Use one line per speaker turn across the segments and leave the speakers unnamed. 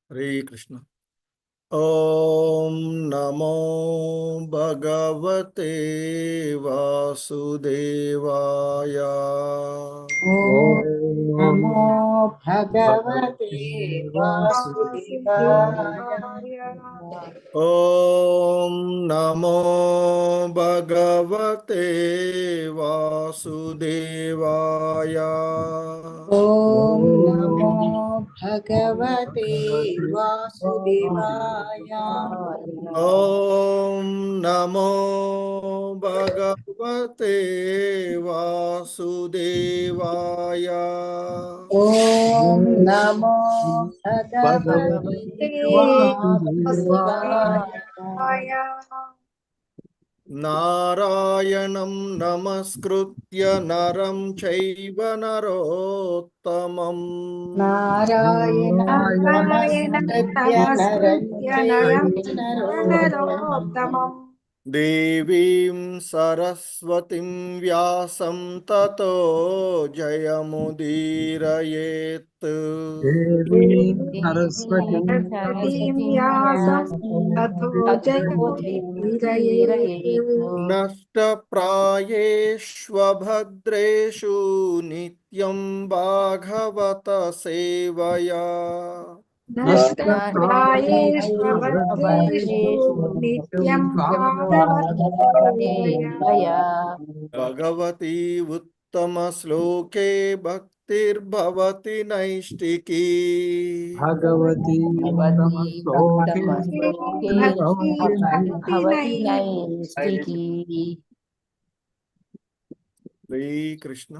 हरे कृष्ण। ओम नमो भगवते वासुदेवाय।
ओम
ओम
नमो भगवते वासुदेवाय।
ओम नमो भगवते वासुदेवाय।
ओम नमो भगवते वासुदेवाय।
ओम नमो भगवते वासुदेवाय।
ओम नमो भगवते वासुदेवाय।
नारायणं नमस्कृत्य नरं चैव नरोत्तमम्।
नारायणं नमस्कृत्य नरं चैव नरोत्तमम्।
देवीं सरस्वतीं व्यासं ततो जयमुदीरयेत्।
देवी सरस्वती
नष्टप्रायेष्वभद्रेषु नित्यं भागवत सेवया। भगवती उत्तमश्लोके भक्तिर्भवति नैष्टिकी।
भगवती उत्तम श्लोके भक्ति
हरे कृष्ण।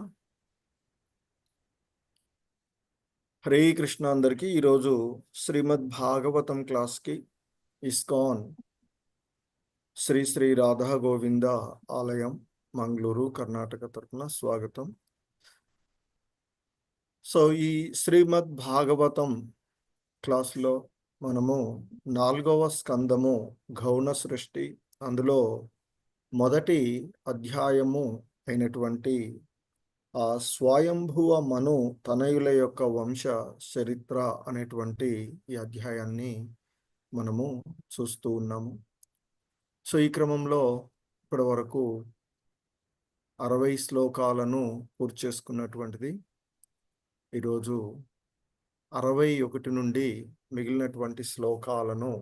హరే కృష్ణ అందరికీ ఈరోజు శ్రీమద్ భాగవతం క్లాస్కి ఇస్కాన్ శ్రీ శ్రీ రాధా గోవింద ఆలయం మంగళూరు కర్ణాటక తరఫున స్వాగతం. సో ఈ శ్రీమద్ భాగవతం క్లాస్లో మనము 4వ స్కందము గౌణ సృష్టి, అందులో మొదటి అధ్యాయము అయినటువంటి ఆ స్వయంభువ మను తనయుల యొక్క వంశ చరిత్ర అనేటువంటి ఈ అధ్యాయాన్ని మనము చూస్తూ ఉన్నాము. సో ఈ క్రమంలో ఇప్పటి వరకు 60 శ్లోకాలను పూర్తి చేసుకున్నటువంటిది. ఈరోజు 61 నుండి మిగిలినటువంటి శ్లోకాలను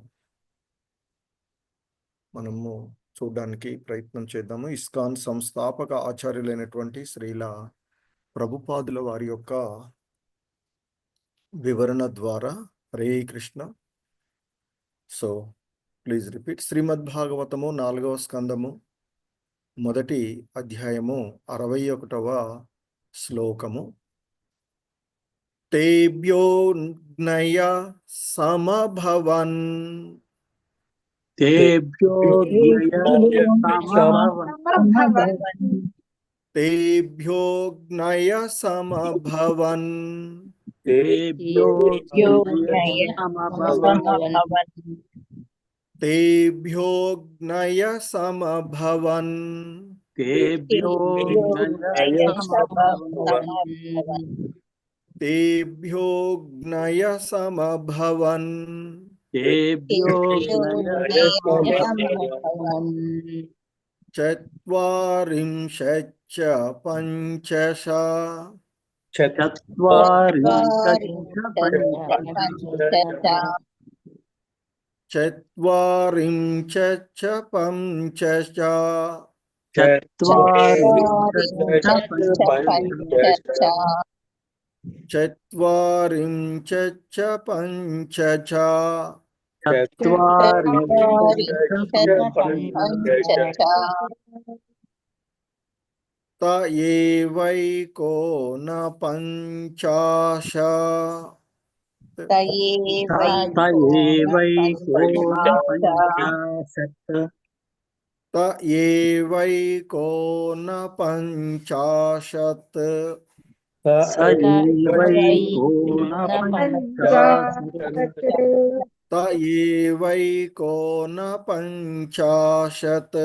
మనము చూడడానికి ప్రయత్నం చేద్దాము. ఇస్కాన్ సంస్థాపక ఆచార్యులైనటువంటి శ్రీల ప్రభుపాదుల వారి యొక్క వివరణ ద్వారా. Hare Krishna. So please repeat. Srimad భాగవతము 4వ స్కందము మొదటి అధ్యాయము 61వ శ్లోకము. తేభ్యోజ్ఞయ సమభవన్
तेभ्यो
తేభ్యోజ్ఞయ సమభవన్ తేభ్యోజ్ఞయ సమభవన్ తేభ్యోజ్ఞయ సమభవన్ చత్వారింశచ్చ పంచశ చత్వారింశచ్చ పంచశ చత్వారింశచ్చ పంచశ త ఏవైకోన పంచాశ త ఏవైకోన పంచాశత్ త ఏవైకోన పంచాశత్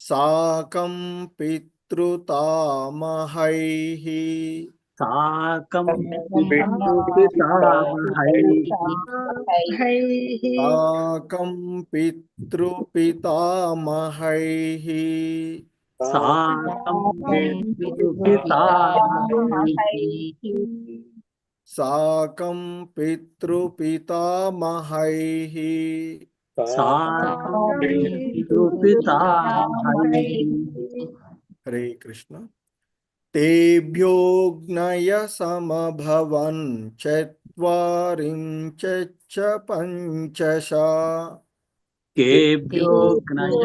సాకం పితృతామహైః
సాకం పితృపితామహైః
సాకం పితృపితామహైః
సాకం పితృపితామహైః
సాకం పితృపితామహైః
సాకం పితృపితామహైః
హరే కృష్ణ. తేభ్యోగ్నయ సమభవన్ చత్వారించ పంచశ
కేభ్యోగ్నయ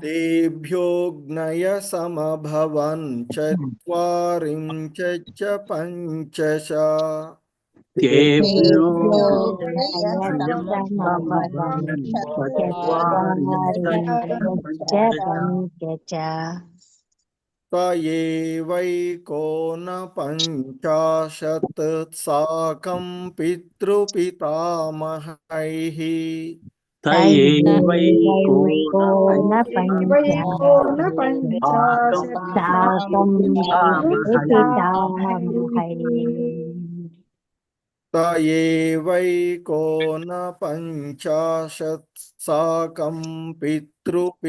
తేభ్యోగ్నయ సమభవన్ చత్వారించ పంచశ త ఏవైకోనపంచాశత్ సాకం పితృపితామహైః త ఏవైకోనపంచాశత్ సాకం పితృపితామహైః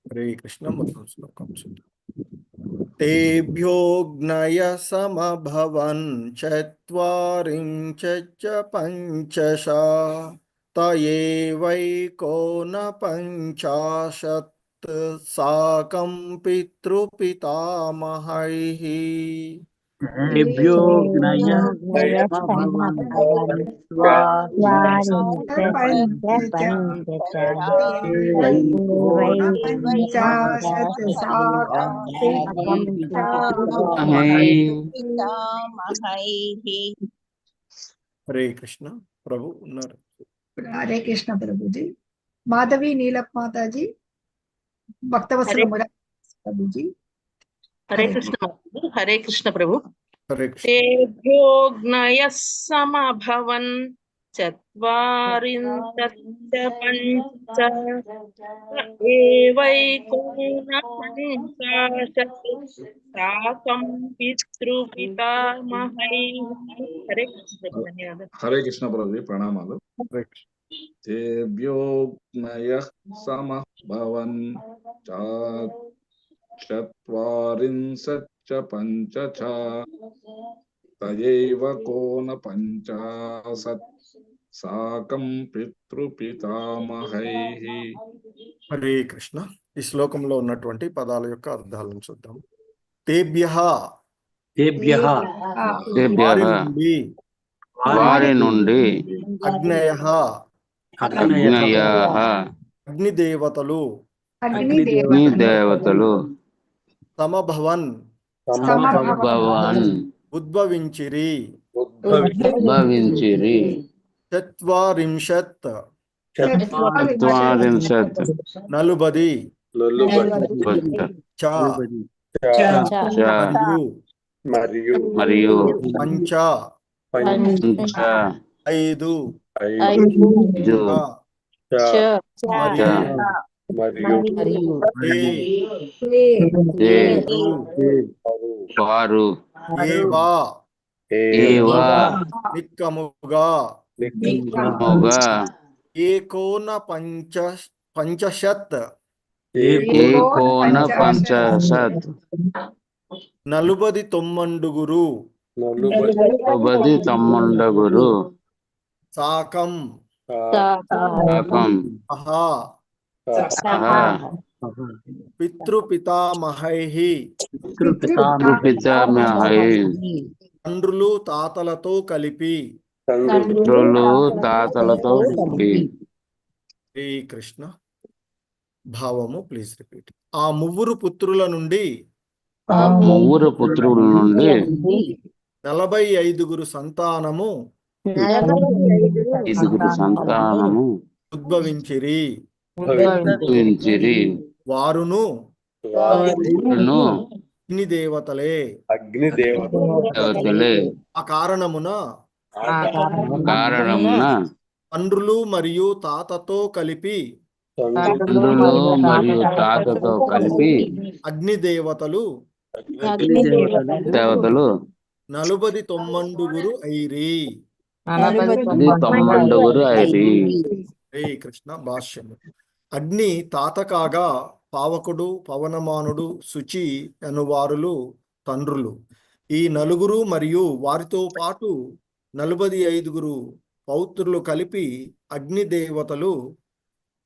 హరే కృష్ణ. మొత్తం శ్లోకం చూద్దాం. తేభ్యోగ్నయ సమభవన్ చత్వారించ పంచశ త ఏవైకోనపంచాశత్ సాకం పితృపితామహైః
కేభ్యోగ్నయ
హరే కృష్ణ. ప్రభు ఉన్నారు.
हरे कृष्ण प्रभु जी। माधवी नीलप माता जी, भक्तवत्सल मुरारी प्रभु जी।
हरे कृष्ण प्रभु।
హరే కృష్ణ.
तेभ्योऽग्नयः समभवन् चत्वारिंशच्च पञ्च एवैकोनपञ्चाशत् साकं पितृपितामहैः। हरे कृष्ण प्रभु। धन्यवाद।
हरे कृष्ण प्रभु जी, प्रणामालु।
హరే కృష్ణ.
तेभ्योऽग्नयः समभवन् चत्वारिंशच्च पञ्चच तयैव कोनपञ्चाशत् साकं पितृपितामहैः।
హరే కృష్ణ. ఈ శ్లోకంలో ఉన్నటువంటి పదాల యొక్క అర్థాలను చూద్దాం. తేభ్యః వారి నుండి, అగ్నయః అగ్నిదేవతలు, సమభవన్ ఉద్భవించిరి, చత్వారింశత్ నలుబది చ మరియు పంచ ఐదు వారు నిక్కముగా ఏకోన పంచశత్ నలుబది తొమ్మండుగురు సాకం పితృపితామహైః తండ్రులు తాతలతో కలిపి. శ్రీకృష్ణ. భావము ప్లీజ్ రిపీట్. ఆ ముగ్గురు పుత్రుల నుండి 45 సంతానము
ఐదుగురు సంతానము
ఉద్భవించిరి
ఉద్భవించిరి.
వారును
వారును
అగ్ని దేవతలే
దేవతలే.
ఆ కారణమున
కారణమున
తండ్రులు మరియు తాతతో కలిపి
తండ్రులు మరియు తాతతో కలిపి
అగ్ని దేవతలు
దేవతలు
49 ఐరి.
అది 9 ఐరి.
హరే కృష్ణ. భాష్యము. అగ్ని తాత కాగా పావకుడు, పవనమానుడు, శుచి అనువారులు తండ్రులు. ఈ 4 మరియు వారితో పాటు 45 పౌత్రులు కలిపి అగ్ని దేవతలు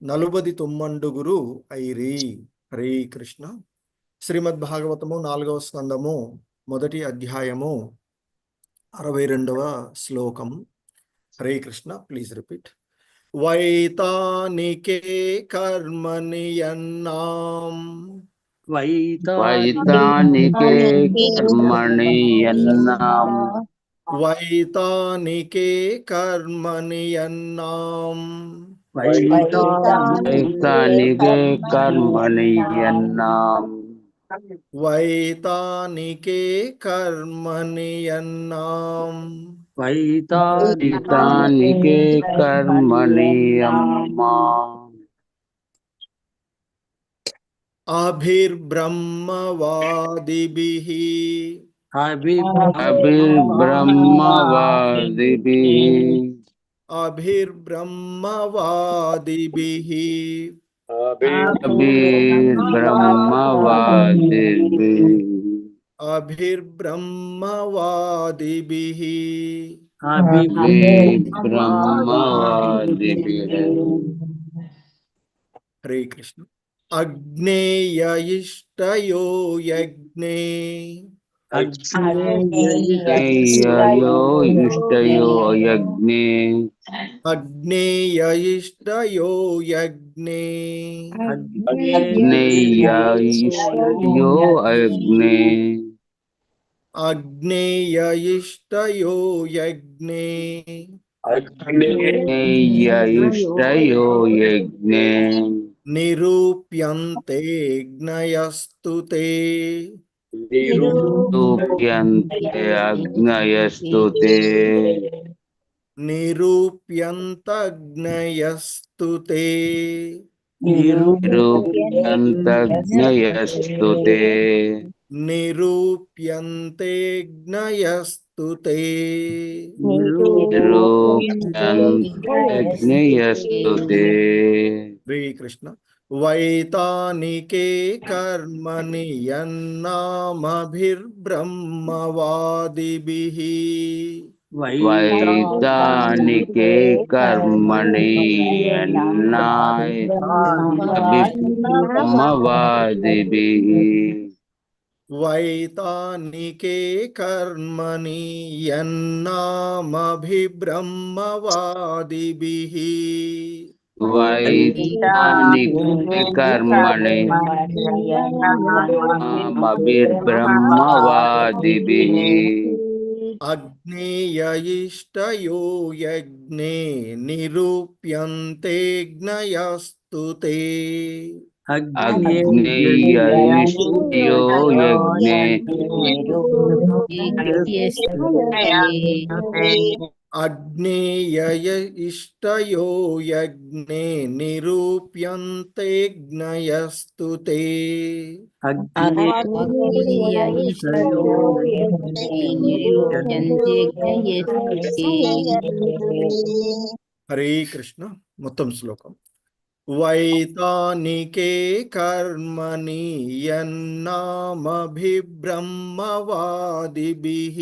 49 ఐరి. హరే కృష్ణ. శ్రీమద్ భాగవతము 4వ స్కందము 1వ అధ్యాయము 62వ శ్లోకం. హరే కృష్ణ. Please repeat. వైతానికే కర్మణి యన్నాం
వైతానికే కర్మణి యన్నాం
వైతానికే కర్మణి యన్నాం
వైతానికే కర్మణి యన్నాం
వైతానికే కర్మణి యన్నాం
వైతానికే కర్మణి యమ్మా
అభిర్బ్రహ్మవాదిభిః
అభిర్బ్రహ్మవాదిభిః
అభిర్బ్రహ్మవాదిభిః
అభిర్బ్రహ్మవాదిభిః
అభిర్బ్రహ్మవాదిభిః
అభిర్బ్రహ్మవాదిభిః.
హరే కృష్ణ. అగ్నేయ ఇష్టయో యజ్ఞే
అగ్నేయో ఇష్టయో యజ్ఞే
అగ్నేయ ఇష్టయో యజ్ఞే
అగ్నేయ ఇష్టయో అగ్నే
అగ్నేయ ఇష్టయో యజ్ఞే
అగ్నేయ ఇష్టయో యజ్ఞే
నిరూప్యంతే జ్ఞయస్తుతే
నిరూప్యంతే అగ్నయస్తుతే
నిరూప్యంతజ్ఞయస్తుతే
నిరూప్యంతజ్ఞయస్తుతే
నిరూప్యంతే జ్ఞయస్తుతే.
నిరూప్యంతజ్ఞయస్తుతే.
శ్రీకృష్ణ. వైతానికే కర్మణి యన్నామభిర్బ్రహ్మవాదిభిః
వైతానికే కర్మణి యన్నామభిర్బ్రహ్మవాదిభిః
వైతానికే కర్మణి యన్నామభిర్బ్రహ్మవాదిభిః
వైతానికే కర్మణి యన్నామభిర్బ్రహ్మవాదిభిః
అగ్నేయ ఇష్టయో యజ్ఞే నిరూప్యంతే జ్ఞయస్తుతే
అగ్నేయ ఇష్టయో యజ్ఞే
అగ్నేయ ఇష్టయో యజ్ఞే నిరూప్యంతే జ్ఞయస్తుతే. హరే కృష్ణ. మొత్తం శ్లోకం. వైతానికే కర్మణి యన్నామభిర్బ్రహ్మవాదిభిః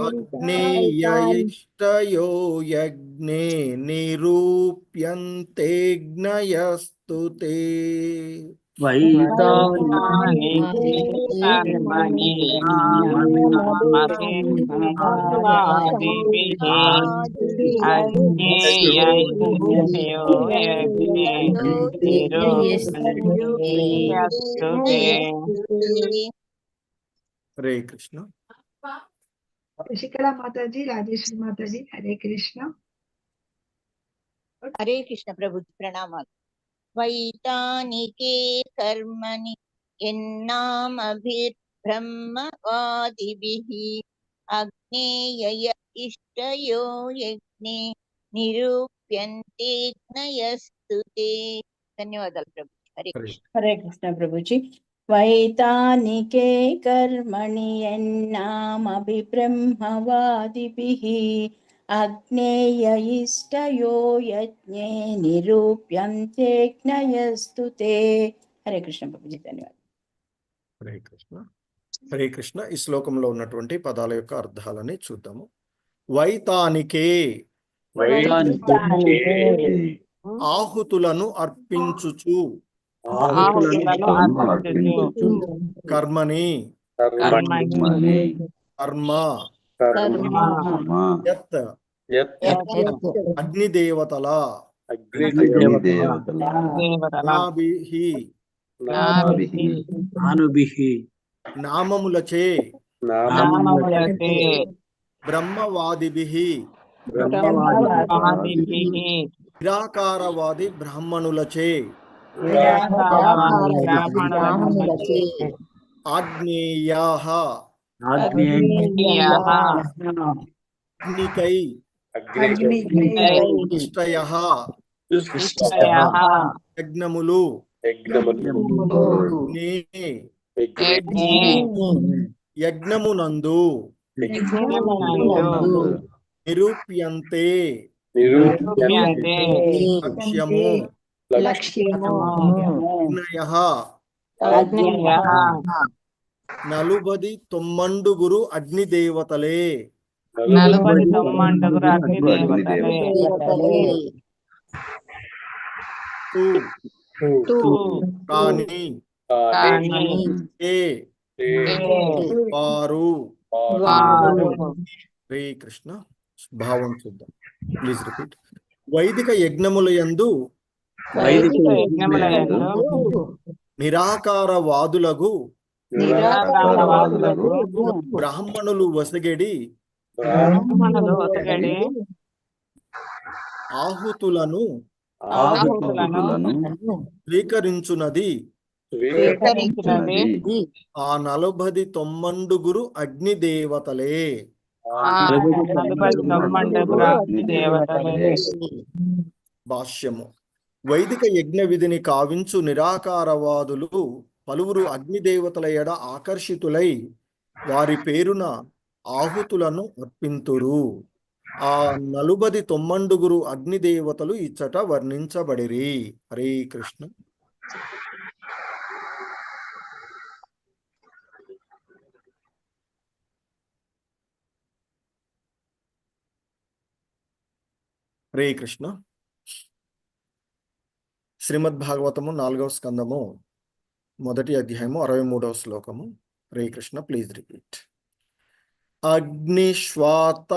అగ్నేయ ఇష్టయో యజ్ఞే నిరూప్యంతే జ్ఞయస్తుతే. హరే కృష్ణ.
శశికళా మాతాజీ, రాజేశ్వరి మాతాజీ, హరే కృష్ణ.
హరే కృష్ణ ప్రభుజీ ప్రణామాలు. వైతానికే కర్మణి ఎన్నామభిర్బ్రహ్మవాదిభిః అగ్నేయ ఇష్టయో యజ్ఞే నిరూప్యంతే జ్ఞయస్తుతే. ధన్యవాదాలు ప్రభు. హరే కృష్ణ.
హరే కృష్ణ ప్రభుజీ. వైతానికే కర్మణి యన్నామభిబ్రహ్మవాదిభిః అగ్నేయ ఇష్టయో యజ్ఞే నిరూప్యంతే జ్ఞయస్తుతే. హరే కృష్ణ ప్రభుజీ ధన్యవాదాలు.
హరే కృష్ణ. హరే కృష్ణ. ఈ శ్లోకంలో ఉన్నటువంటి పదాల యొక్క అర్థాలని చూద్దాము. వైతానికే ఆహుతులను అర్పించుచు కర్మని కర్మ యత్ అగ్నిదేవతల నామములచే బ్రహ్మవాదిభిః నిరాకారవాది బ్రాహ్మణులచే ఆగ్నేయాః అగ్నికై ఇష్టయః యజ్ఞములు యజ్ఞమునందు నిరూప్యంతే లక్ష్యము అగ్నయః నలుబది తొమ్మండుగురు అగ్నిదేవతలే కాని వారు. హరే కృష్ణ. భావం చూద్దాం. Please repeat. వైదిక యజ్ఞములయందు నిరాకారవాదులగు బ్రాహ్మణులు వసగడి ఆహుతులను స్వీకరించునది ఆ 49 అగ్నిదేవతలే. భాష్యము. వైదిక యజ్ఞ విధిని కావించు నిరాకారవాదులు పలువురు అగ్నిదేవతల ఎడ ఆకర్షితులై వారి పేరున ఆహుతులను అర్పింతురు. ఆ 49 అగ్నిదేవతలు ఇచ్చట వర్ణించబడిరి. హరే కృష్ణ. హరే కృష్ణ. శ్రీమద్ భాగవతము 4వ స్కందము 1వ అధ్యాయము 63వ శ్లోకము. హరే కృష్ణ. Please repeat. అగ్నిశ్వాత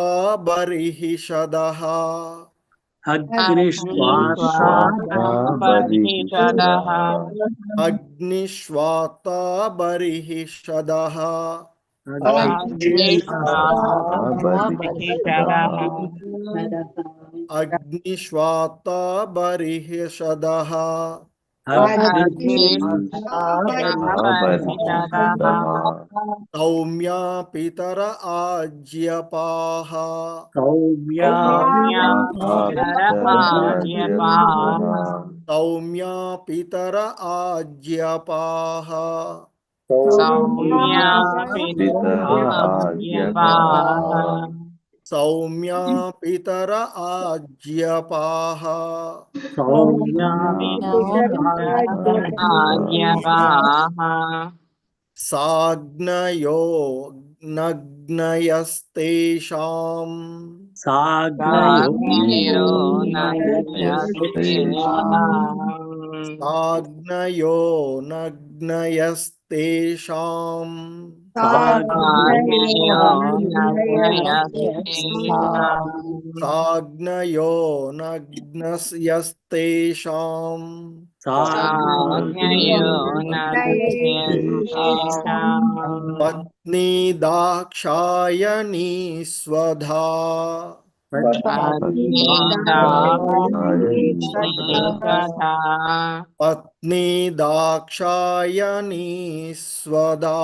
బర్హిషదః అగ్నిశ్వాత బర్హిషదః అగ్నిశ్వాత బర్హిషదః సౌమ్యా పితర ఆజ్యపాః సౌమ్యా పితర ఆజ్యపాః సౌమ్యా పితర ఆజ్యపాః సాగ్నయో నగ్నయస్తేషాం సాగ్నయో నగ్నయస్తేషాం సాగ్నయో నగ్నస్యస్తేషాం పత్ని దాక్షాయణీ స్వధా పత్ని దాక్షాయణీ స్వధా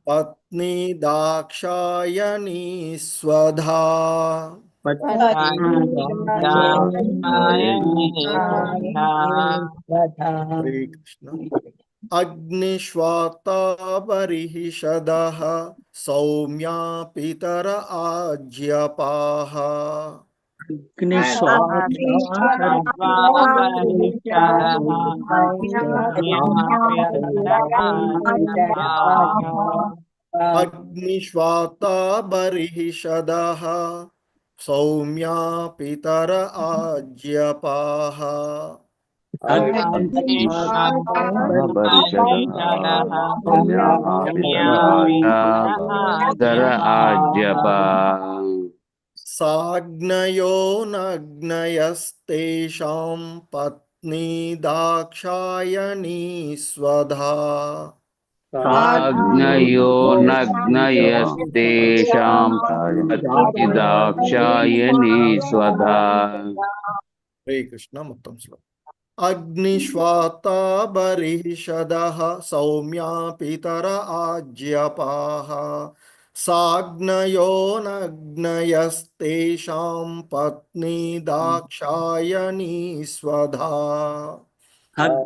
పత్ని దాక్షాయణీ స్వధా హరే కృష్ణ. అగ్నిశ్వాతా బర్హిషదః సౌమ్యా పితర ఆజ్యపాః అగ్నిశ్వాతా బర్హిషదః సౌమ్యా పితర ఆజ్యపాః సాగ్నయో నగ్నయస్తేషాం పత్ని దాక్షాయణీ స్వధా
ఆజ్ఞయో నగ్నయస్తేషాం పత్ని దాక్షాయణీ స్వధా.
హరే కృష్ణ. మొత్తం శ్లోకం. అగ్నిశ్వాతా బర్హిషదః సౌమ్యా పితర ఆజ్యపాః సాగ్నయో నగ్నయస్తేషాం పత్ని దాక్షాయణీ స్వధా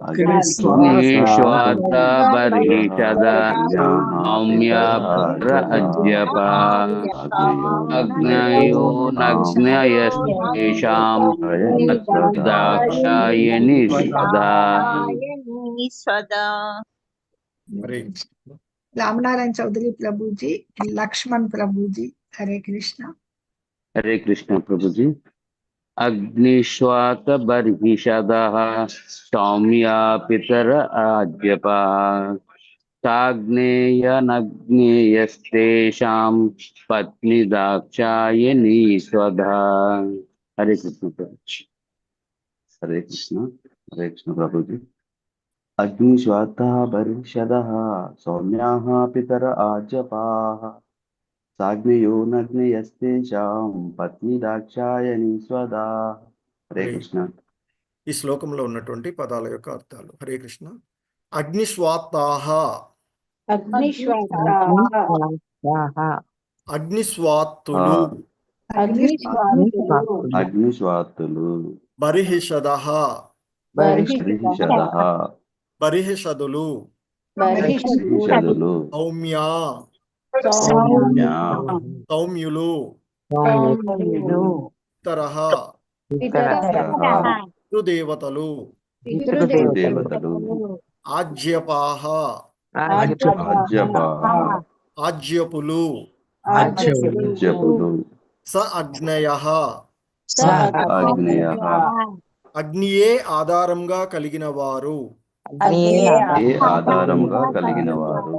అగ్నిశ్వాతా బర్హిషదః సౌమ్యా పితర ఆజ్యపాః అగ్నయో నగ్నయస్తేషాం దాక్షాయణీ స్వధా.
హరే కృష్ణ.
రామనారాయణ చౌదరి ప్రభుజీ, లక్ష్మణ్ ప్రభుజీ. హరే కృష్ణ.
హరే కృష్ణ ప్రభుజీ. అగ్నిశ్వాత బర్హిషదః సౌమ్యా పితర ఆజ్యపాః సాగ్నేయ నగ్నేయస్తేషాం పత్ని దాక్షాయణీ స్వధా. హరే కృష్ణ ప్రభుజీ.
హరే కృష్ణ. హరే కృష్ణ ప్రభుజీ. అగ్నిశ్వాతః బర్హిషదః సౌమ్యాః పితర ఆజ్యపాః సాగ్నేయో నగ్నయస్తేషాం పత్ని దాక్షాయణీ స్వధా. హరే కృష్ణ.
ఈ శ్లోకంలో ఉన్నటువంటి పదాల యొక్క అర్థాలు. హరే కృష్ణ. అగ్నిస్వాతాః అగ్నిస్వాత్తులు
అగ్నిశ్వాతులు
బర్హిషదః
బర్హిషదః
బర్హిషదులు
బర్హిషదులు
సౌమ్యా
సౌమ్యా
సౌమ్యులు ఇతరః పితృదేవతలు
దేవతలు
ఆజ్యపాః
ఆజ్యపాః
ఆజ్యపులు
ఆజ్యపులు
స అగ్నయః
ఆగ్నేయః
అగ్నియే ఆధారంగా కలిగిన వారు
ఏ ఆధారంగా కలిగిన వారు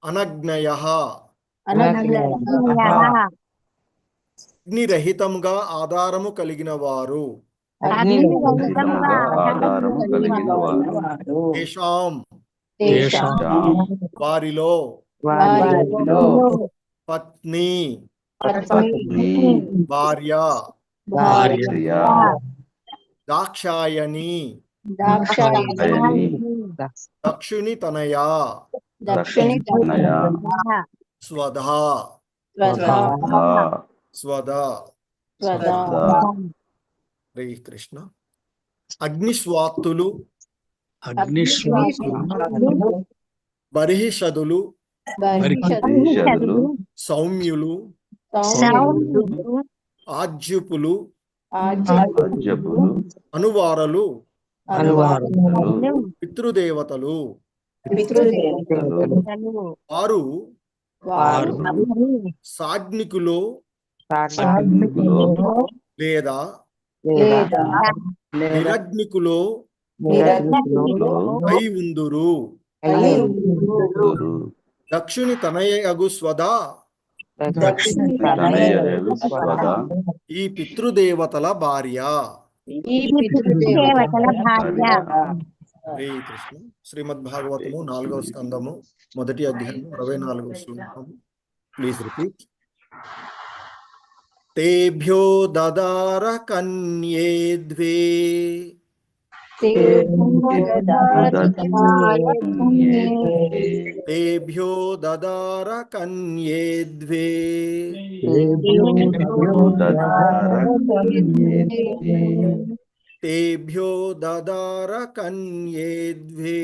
అనగ్నయః అగ్నిరహితంగా ఆధారము కలిగిన వారు
రహితంగా ఆధారము కలిగిన వారు
తేషాం వారిలో
వారిలో
పత్ని
పత్ని
భార్య
భార్య
దాక్షాయణి
దాక్షాయణి
దక్షుని తనయా
దక్షిణయ
స్వధా స్వధా హరే కృష్ణ. అగ్నిస్వాత్తులు బర్హిషదులు
బర్హిషదులు
సౌమ్యులు ఆజ్యుపులు
ఆజ్యపులు
అనువారలు
అనువారములు
పితృదేవతలు
పితృదేవతలు
వారు సాగ్నికులో
అగ్నికులో
లేదా నిరగ్నికులో
నిరతిలో
అయి ఉందురు
అయి
గురు
దక్షుని తనయగు స్వదా
దక్షిణ
తనయలు స్వదా
ఈ పితృదేవతల భార్య.
ఈ పితృదేవతల భార్య.
హరే కృష్ణ. శ్రీమద్ భాగవతము 4వ స్కందము 1వ అధ్యాయము 64వ శ్లోకము. Please repeat. తేభ్యో దదార కన్యే ద్వే తేభ్యో దదార కన్యే ద్వే తేభ్యో దదార కన్యే ద్వే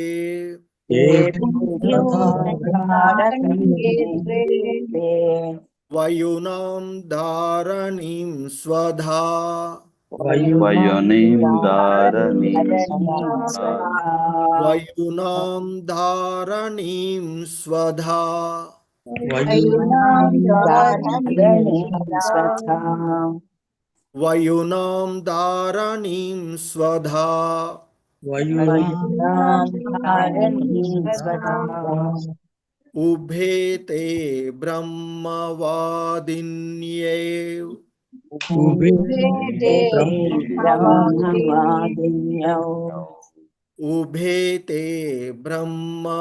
వయునాం ధారణీం స్వధా
వయోనిం ధారణీం
వయునాం ధారణీం స్వధా వయునాం ధారణీం స్వధా ఉభేతే బ్రహ్మవాదిన్యే ఉభేతే బ్రహ్మవాదిన్యో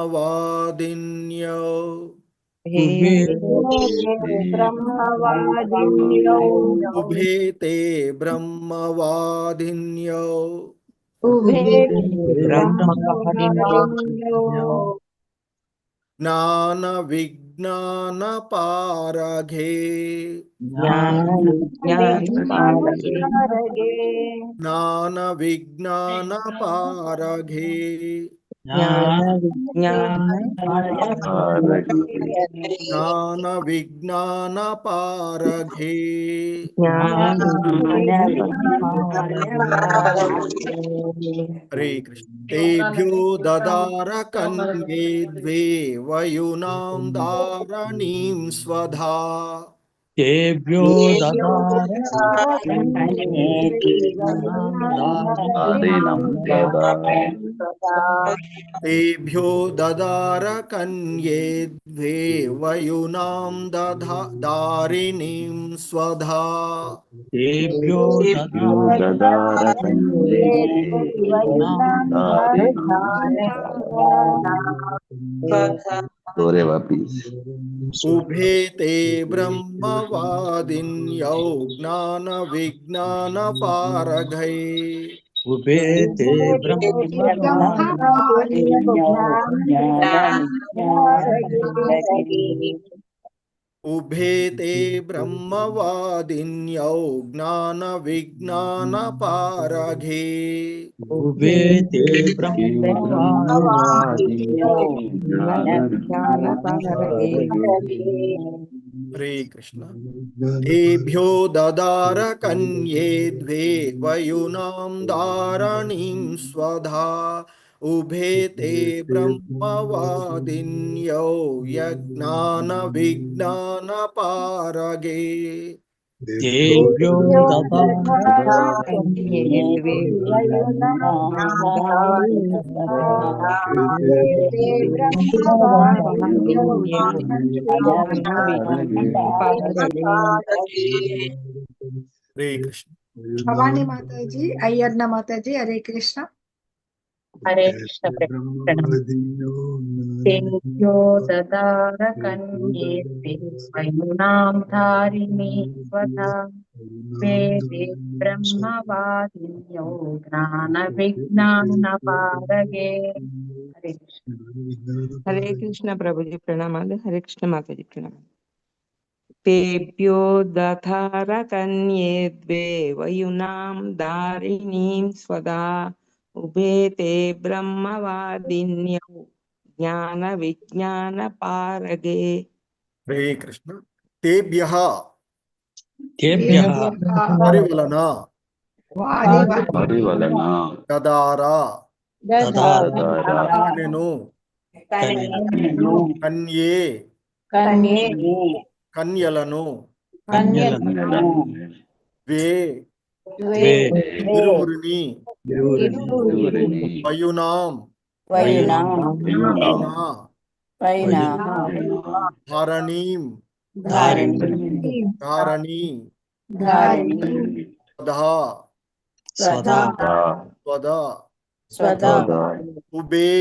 ఉభేతే బ్రహ్మవాదిన్యో జ్ఞాన విజ్ఞాన పారఘే జ్ఞాన విజ్ఞాన పారఘే జ్ఞాన విజ్ఞాన పారఘే హరే కృష్ణ. తేభ్యో దదార కన్యే ద్వే వయునాం ధారణీం స్వధా తేభ్యో దదార కన్యే ద్వే వయునాం ధారిణీం స్వధా ఉభేతే బ్రహ్మవాదిన్యౌ జ్ఞాన విజ్ఞాన పారఘై
ఉభేతే
ఉభేతే బ్రహ్మవాదిన్యౌ జ్ఞాన విజ్ఞాన పారఘే
ఉభేతే
హరే కృష్ణ. తేభ్యో దదార కన్యే ద్వే వయునాం ధారణీం స్వధా ఉభేతే బ్రహ్మవాదిన్యౌ యజ్ఞాన విజ్ఞాన పారఘే హరే కృష్ణ.
భవానీ మాతాజీ, అయ్యర్న మాతాజీ, హరే కృష్ణ.
హరే కృష్ణ. తేభ్యో దదార కన్యే ద్వే వయునాం ధారిణీ స్వధా వేదే బ్రహ్మవాదిన్యౌ జ్ఞాన విజ్ఞాన పారగే. హరే కృష్ణ.
हरे कृष्ण प्रभु जी प्रणाम। हरे कृष्ण माता जी प्रणाम। तेभ्यो दधार कन्ये द्वे वयुनां धारिणीं स्वदा उभेते ब्रह्मवादिन्यौ ज्ञान विज्ञान पारगे।
హరే కృష్ణ. తేభ్యః వారి వలన
వారి వలన
దదార నేను కన్యే కన్యలను ద్వే ఇరువురిని
ఇరువురిని
వయునాం
వయునాం
వయునా
వయునా
వయునా
ధారణీం
ధారిణి
ధారణి
ధారిణి
స్వధా
స్వధా
స్వదా
స్వధా
ఉబే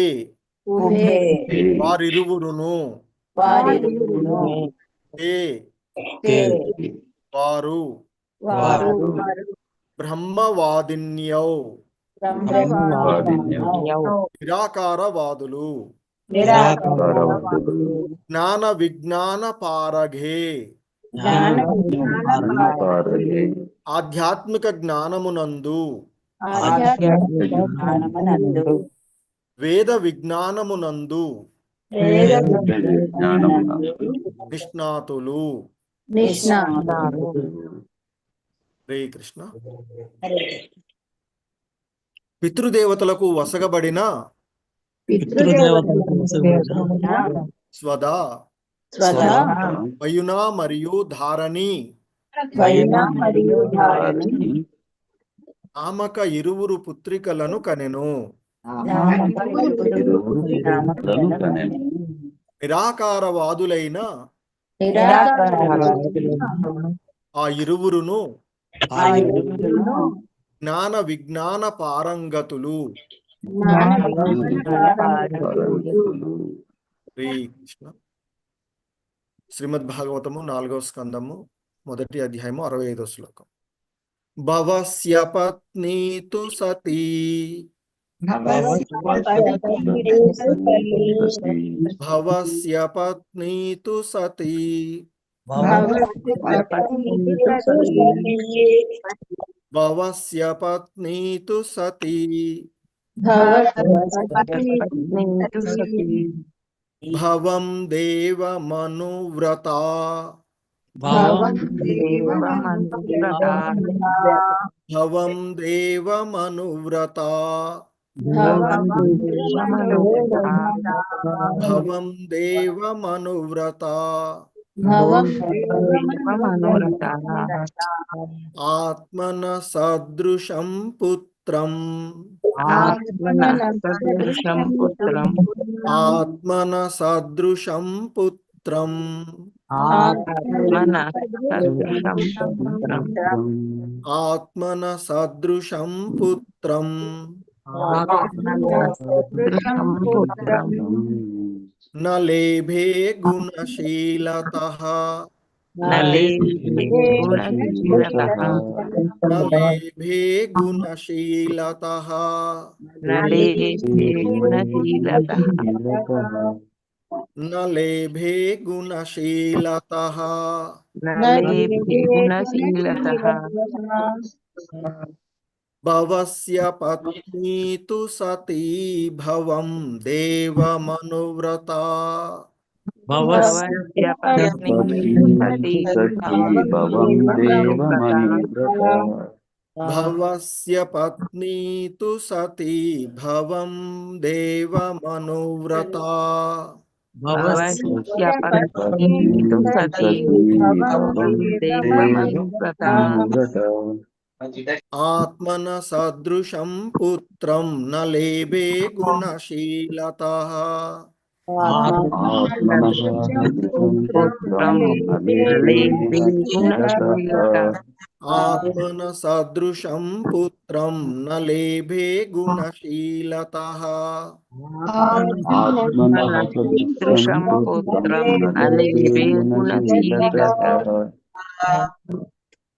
ఉభే
వారిరువురును
వారిరువురును
తే
తే
వారు
వారు
బ్రహ్మవాదిన్యౌ
బ్రహ్మవాదిన్యౌ
నిరాకారవాదులు
నిరాకారవాదులు
జ్ఞాన విజ్ఞాన పారఘే
జ్ఞాన
పారగే
ఆధ్యాత్మిక జ్ఞానమునందు
ఆధ్యాత్మిక జ్ఞానమునందు
వేద విజ్ఞానమునందు
వేద
జ్ఞానమునందు
నిష్ణాతులు
నిష్ణాతులు.
హరే కృష్ణ. పితృదేవతలకు వసగబడిన స్వదా
స్వధా
వయునా మరియు ధారణి
వయున మరియు ధారిణి
ఆమక ఇరువురు పుత్రికలను కనెను.
ఇరువురు కనెను.
నిరాకారవాదులైన ఆ ఇరువురును జ్ఞాన విజ్ఞాన పారంగతులు. శ్రీ కృష్ణ. శ్రీమద్ భాగవతము 4వ స్కందము 1వ అధ్యాయము 65వ శ్లోకం. భవస్య పత్ని తు సతీ భవస్య పత్ని తు సతీ భవస్య పత్ని తు సతీ భవం దేవమనువ్రతా భవం దేవమనువ్రతా భవం దేవమనువ్రతా ఆత్మన సదృశం పుత్రం ఆత్మన సదృశం పుత్రం ఆత్మన సదృశం పుత్రం న లేభే గుణశీలతః న లేభే గుణశీలతః న లేభే గుణశీలతః భవస్య పత్ని తు సతీ భవం దేవమనువ్రతా
సతీ భవం దేవమనువ్రతా
భవస్య పత్ని తు సతీ భవం దేవమనువ్రతా ఆత్మన సదృశం పుత్రం న లేభే గుణశీలతః ఆత్మన సదృశం పుత్రం న లేభే గుణశీలతః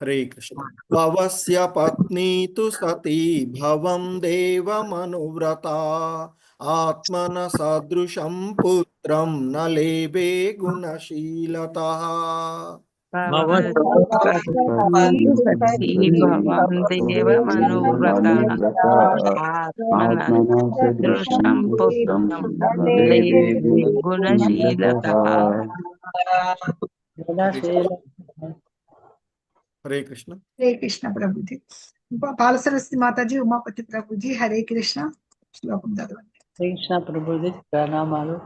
హరే కృష్ణ. భవస్య పత్ని తు సతీ భవం దేవమనువ్రతా ఆత్మన సదృశం పుత్రం న లేభే గుణశీలతః హరే కృష్ణ.
హరే కృష్ణ ప్రభుజీ. బాలసరస్వతి మాతాజీ, ఉమాపతి ప్రభుజీ, హరే కృష్ణ. శ్లోకం చదవండి.
కృష్ణ ప్రభుజీ ప్రణామాలు.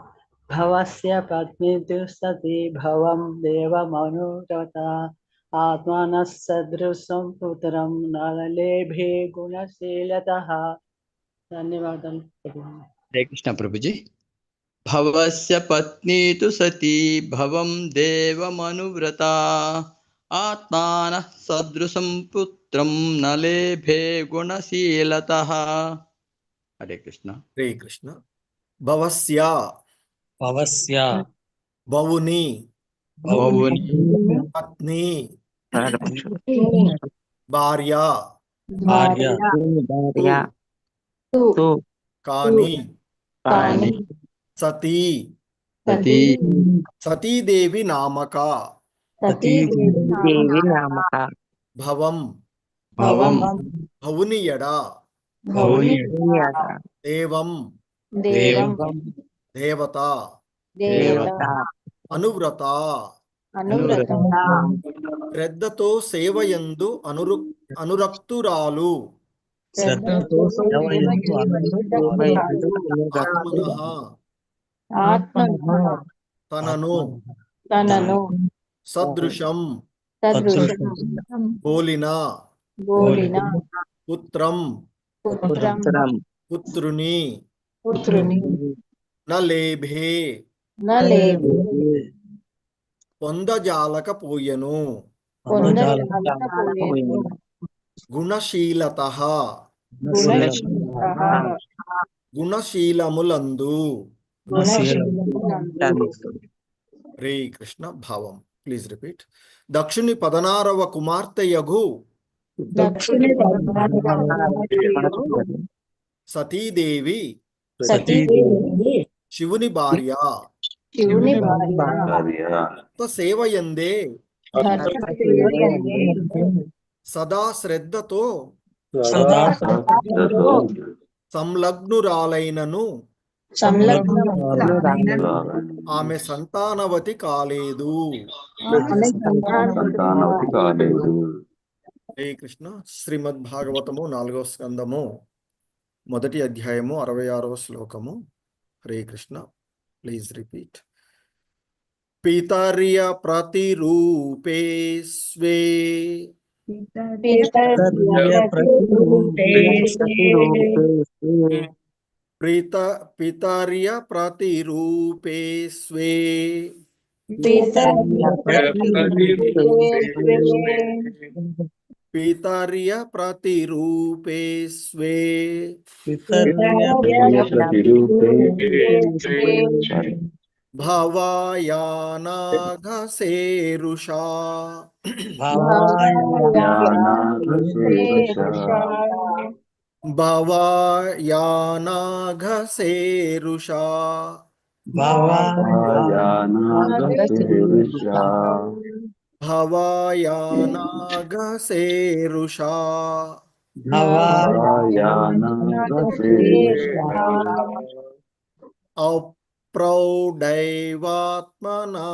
భవస్య పత్ని తు సతీ భవం దేవమనువ్రతా आत्मानः सदृशं पुत्रं नललेभे गुणशीलतः। ధన్యవాదాలు ప్రభుజీ.
హరే కృష్ణ ప్రభుజీ. భవస్య పత్ని తు సతీ భవం దేవమనువ్రత ఆత్మాన సదృశం పుత్రం నలేభే గుణశీలతః. హరే కృష్ణ.
హరే కృష్ణ. భవస్య
భవస్య
బవుని
బహుని
పత్ని భార్య
భార్య
కాని
కాని
సతీ
సతీ
సతీదేవి నామక
దేవి నామక
భవం
భవం
భవునియడ
భౌని
దేవం
దేవం
దేవత
దేవత
అనువ్రత
అనువ్రత
శ్రద్ధతో సేవయందు అనురక్తురాలు
శ్రద్ధతో సేవయందు
ఆత్మనః
ఆత్మ
తనను
తనను
సదృశం
సదృశం
పోలిన
గోలిన
పుత్రం
పుత్రం
పుత్రుని
పుత్రుని
నలేభే
నలేభే
పొందజాలకపోయెను
పొందజాలకపోయెను
గుణశీలతః
గుణశీలతః
గుణశీలములందు.
గుణశీలములందు.
హరే కృష్ణ. భావం ప్లీజ్ రిపీట్. దక్షుని 16వ కుమార్తె యగు
దక్షిణ
సతీదేవి
సతీదేవి
శివుని భార్య
శివుని భార్య
సేవయందే
భర్తసేవయందే
సదా శ్రద్ధతో
సదా
సంలగ్నురాలైనను
సంలగ్నములైనను
ఆమె సంతానవతి కాలేదు.
సంతానవతి కాలేదు.
హరే కృష్ణ. శ్రీమద్ భాగవతము 4వ స్కందము 1వ అధ్యాయము 66వ శ్లోకము. హరే కృష్ణ. Please repeat. పితర్య ప్రతిరూపే స్వే పితర్య ప్రతిరూపే స్వే పితర్య ప్రతిరూపే స్వే భవాయానాఘసేరుషా భవాయానాఘసేరుషా భవాయానాఘసేరుషా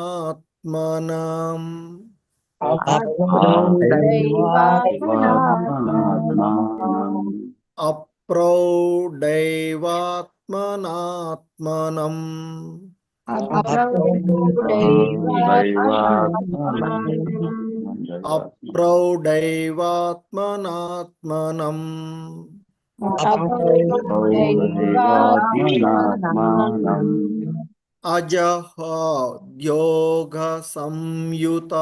అప్రౌఢైవాత్మనాత్మనం అప్రౌఢైవాత్మనాత్మనం అప్రౌఢైవాత్మనాత్మనం అజహోద్యోగ సంయుత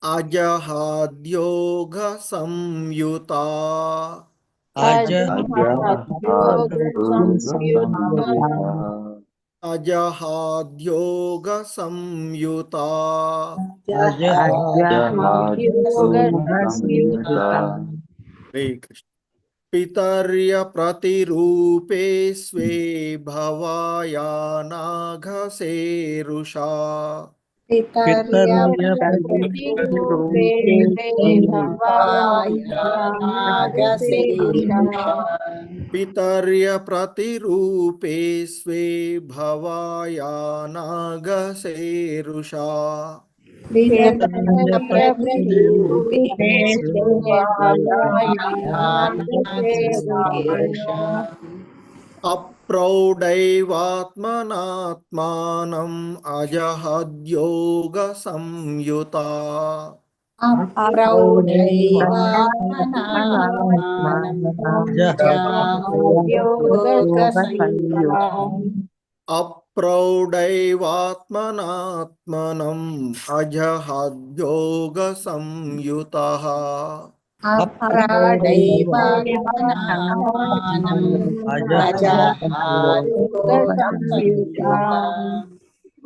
అజహాద్యోగ సంయుత అజహాద్యోగ సంయుత హరే కృష్ణ. పితర్య ప్రతిరూపే స్వే భవాయానాఘసేరుషా పితర్య ప్రతిరూపే స్వే భవాయానాఘసేరుషా అప్రౌఢైవాత్మనాత్మానం అజహద్యోగ సంయుత అప్రౌఢైవాత్మనాత్మనం అజహద్యోగ సంయుత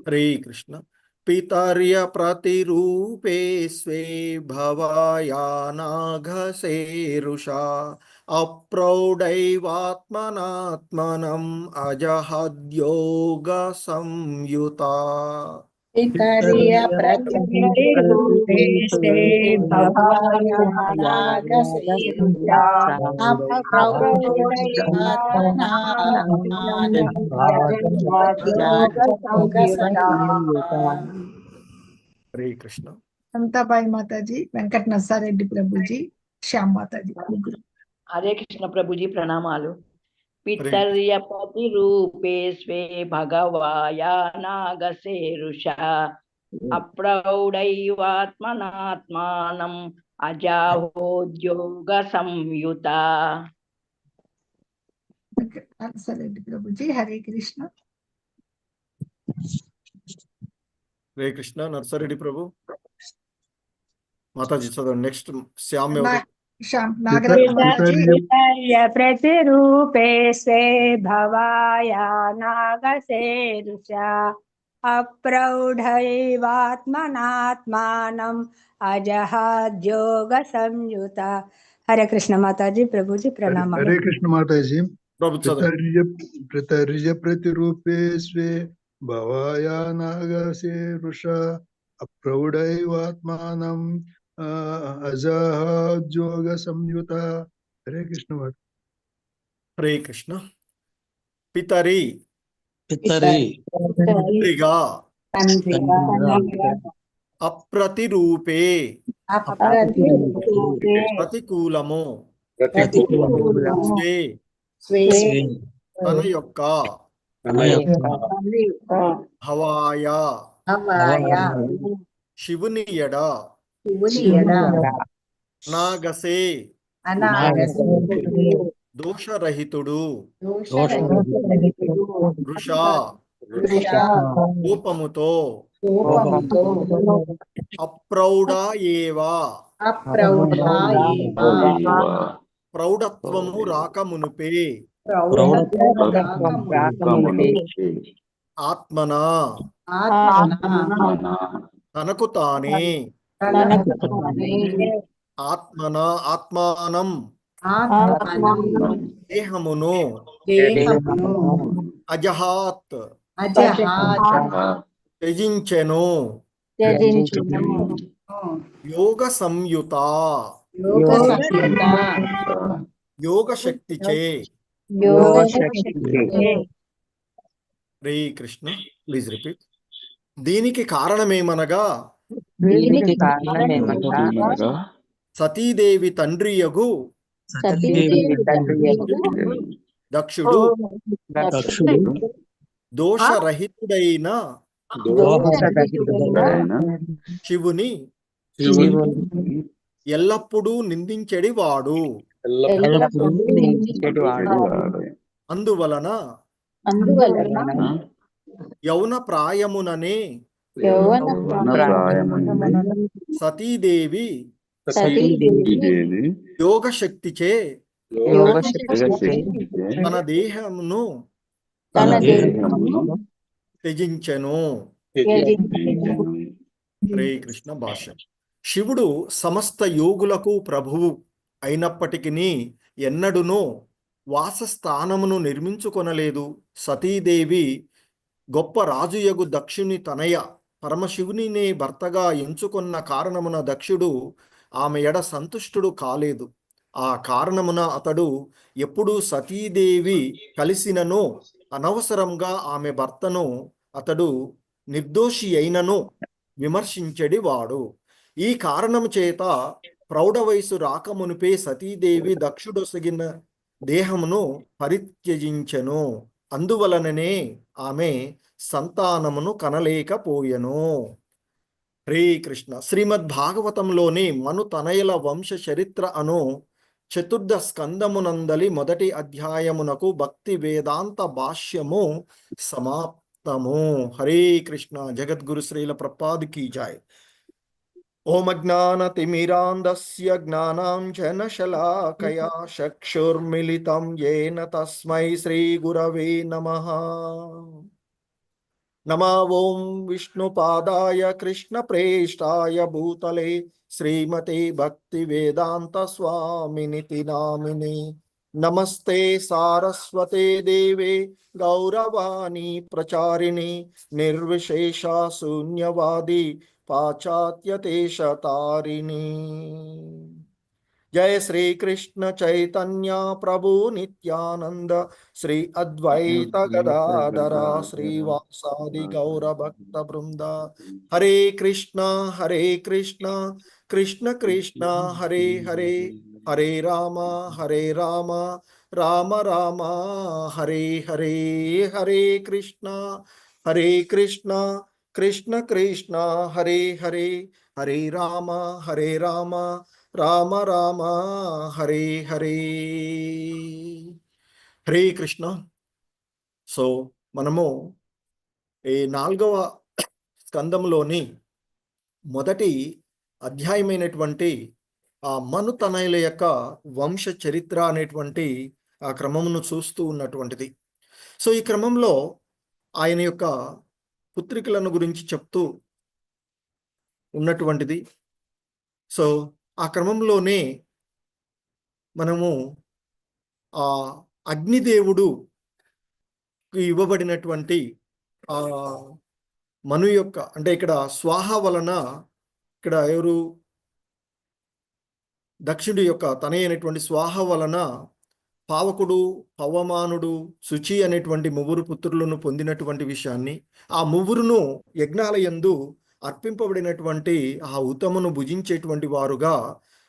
హరే కృష్ణ. పితర్య ప్రతిరూపే స్వే భవాయానాఘసేరుషా అప్రౌఢైవాత్మనాత్మనం అజహద్యోగ సంయుత హరే కృష్ణ.
సమతాబాయి మాతాజీ, వెంకట నర్సారెడ్డి ప్రభుజీ, శ్యామ్ మాతాజీ ముగ్గురు.
హరే కృష్ణ ప్రభుజీ ప్రణామాలు. పితర్య ప్రతిరూపే స్వే భగవాయానాగసేరుషా అప్రౌఢైవాత్మనాత్మానం అజాహోద్యోగ సంయుత.
నర్సారెడ్డి ప్రభుజీ, హరే కృష్ణ.
హరే కృష్ణ. నర్సారెడ్డి ప్రభు మాతాజీ చదవండి. నెక్స్ట్ శ్యామ్ ఎవరు?
శ్యామ్ నాగరత్న మాతాజీ.
ప్రతిరూపే స్వే భవాయానాగసేరుషా అప్రౌఢైవాత్మనాత్మానం అజహాద్యోగ సంయుత. హరే కృష్ణ మాతాజీ, ప్రభుజీ ప్రణామాలు.
హరే కృష్ణ మాతాజీ.
ప్రభు చదవండి.
ప్రతర్య ప్రతిరూపే స్వే భవాయానాగసేరుషా అప్రౌఢైవాత్మానం అజహద్యోగ సంయుత. హరే కృష్ణ మాత.
హరే కృష్ణ. పితరి
పితరి
అప్రతిరూపే ప్రతికూలము స్వే తన యొక్క హవాయ శివుని ఎడ నాగసే దోషరహితుడు వృషా కోపముతో అప్రౌఢ ఏవా ప్రౌఢత్వము రాకమునుపే ఆత్మనా తనకు తానే ఆత్మానం దేహమును అజహాత్ త్యజించెను యోగ సంయుత యోగ శక్తిచే. హరే కృష్ణ. Please repeat. దీనికి కారణమేమనగా సతీదేవి తండ్రియగు దక్షుడు దోషరహితుడైన శివుని ఎల్లప్పుడూ నిందించెడివాడు. అందువలన యౌన ప్రాయముననే సతీదేవి యోగ శక్తిచే తన దేహమును త్యజించెను. హరే కృష్ణ. భాష్యం. శివుడు సమస్త యోగులకు ప్రభువు అయినప్పటికీ ఎన్నడూనూ వాసస్థానమును నిర్మించుకొనలేదు. సతీదేవి గొప్ప రాజుయగు దక్షుని తనయ పరమశివునినే భర్తగా ఎంచుకొన్న కారణమున దక్షుడు ఆమె ఎడ సంతుష్టుడు కాలేదు. ఆ కారణమున అతడు ఎప్పుడు సతీదేవి కలిసినను అనవసరంగా ఆమె భర్తను అతడు నిర్దోషి అయినను విమర్శించెడివాడు. ఈ కారణము చేత ప్రౌఢ వయసు రాకమునిపే సతీదేవి దక్షుడొసగిన దేహమును పరిత్యజించెను. అందువలననే ఆమె సంతానమును కనలేకపోయెను. హరే కృష్ణ. శ్రీమద్ భాగవతంలోని మను తనయుల వంశ చరిత్ర అను చతుర్థ స్కందమునందలి మొదటి అధ్యాయమునకు భక్తి వేదాంత భాష్యము సమాప్తము. హరే కృష్ణ. జగద్గురు శ్రీల ప్రభుపాద్ కీ జై. ఓం అజ్ఞానతిమిరాంధస్య జ్ఞానాంజనశలాకయా చక్షుర్మిలితం యేన తస్మై శ్రీగురవే నమః. నమో ఓం విష్ణుపాదాయ కృష్ణప్రేష్టాయ భూతలే శ్రీమతే భక్తి వేదాంత స్వామినితి నామిని. నమస్తే సారస్వతే దేవే గౌరవాణి ప్రచారిణి నిర్విశేష శూన్యవాది పాశ్చాత్యదేశతారిణి. జయ శ్రీ కృష్ణ చైతన్య ప్రభు నిత్యానంద శ్రీ అద్వైత గదాధర శ్రీవాసాది గౌర భక్త బృంద. హరే కృష్ణ కృష్ణ కృష్ణ హరే హరే, హరే రామ రామ రామ హరే హరే. హరే కృష్ణ కృష్ణ కృష్ణ హరే హరే, హరే రామ రామ రామ హరే హరే. హరే కృష్ణ. సో మనము ఈ 4వ స్కందంలోని మొదటి అధ్యాయమైనటువంటి ఆ మను తనయుల యొక్క వంశ చరిత్ర అనేటువంటి ఆ క్రమమును చూస్తూ ఉన్నటువంటిది. సో ఈ క్రమంలో ఆయన యొక్క పుత్రికలను గురించి చెప్తూ ఉన్నటువంటిది. సో ఆ క్రమంలోనే మనము ఆ అగ్నిదేవుడు ఇవ్వబడినటువంటి ఆ మను యొక్క, అంటే ఇక్కడ స్వాహ వలన, ఇక్కడ ఎవరు దక్షుడి యొక్క తనయైనటువంటి స్వాహ వలన పావకుడు, పవమానుడు, శుచి అనేటువంటి ముగ్గురు పుత్రులను పొందినటువంటి విషయాన్ని, ఆ ముగ్గురును యజ్ఞాలయందు అర్పింపబడినటువంటి ఆ ఉత్తమును భుజించేటువంటి వారుగా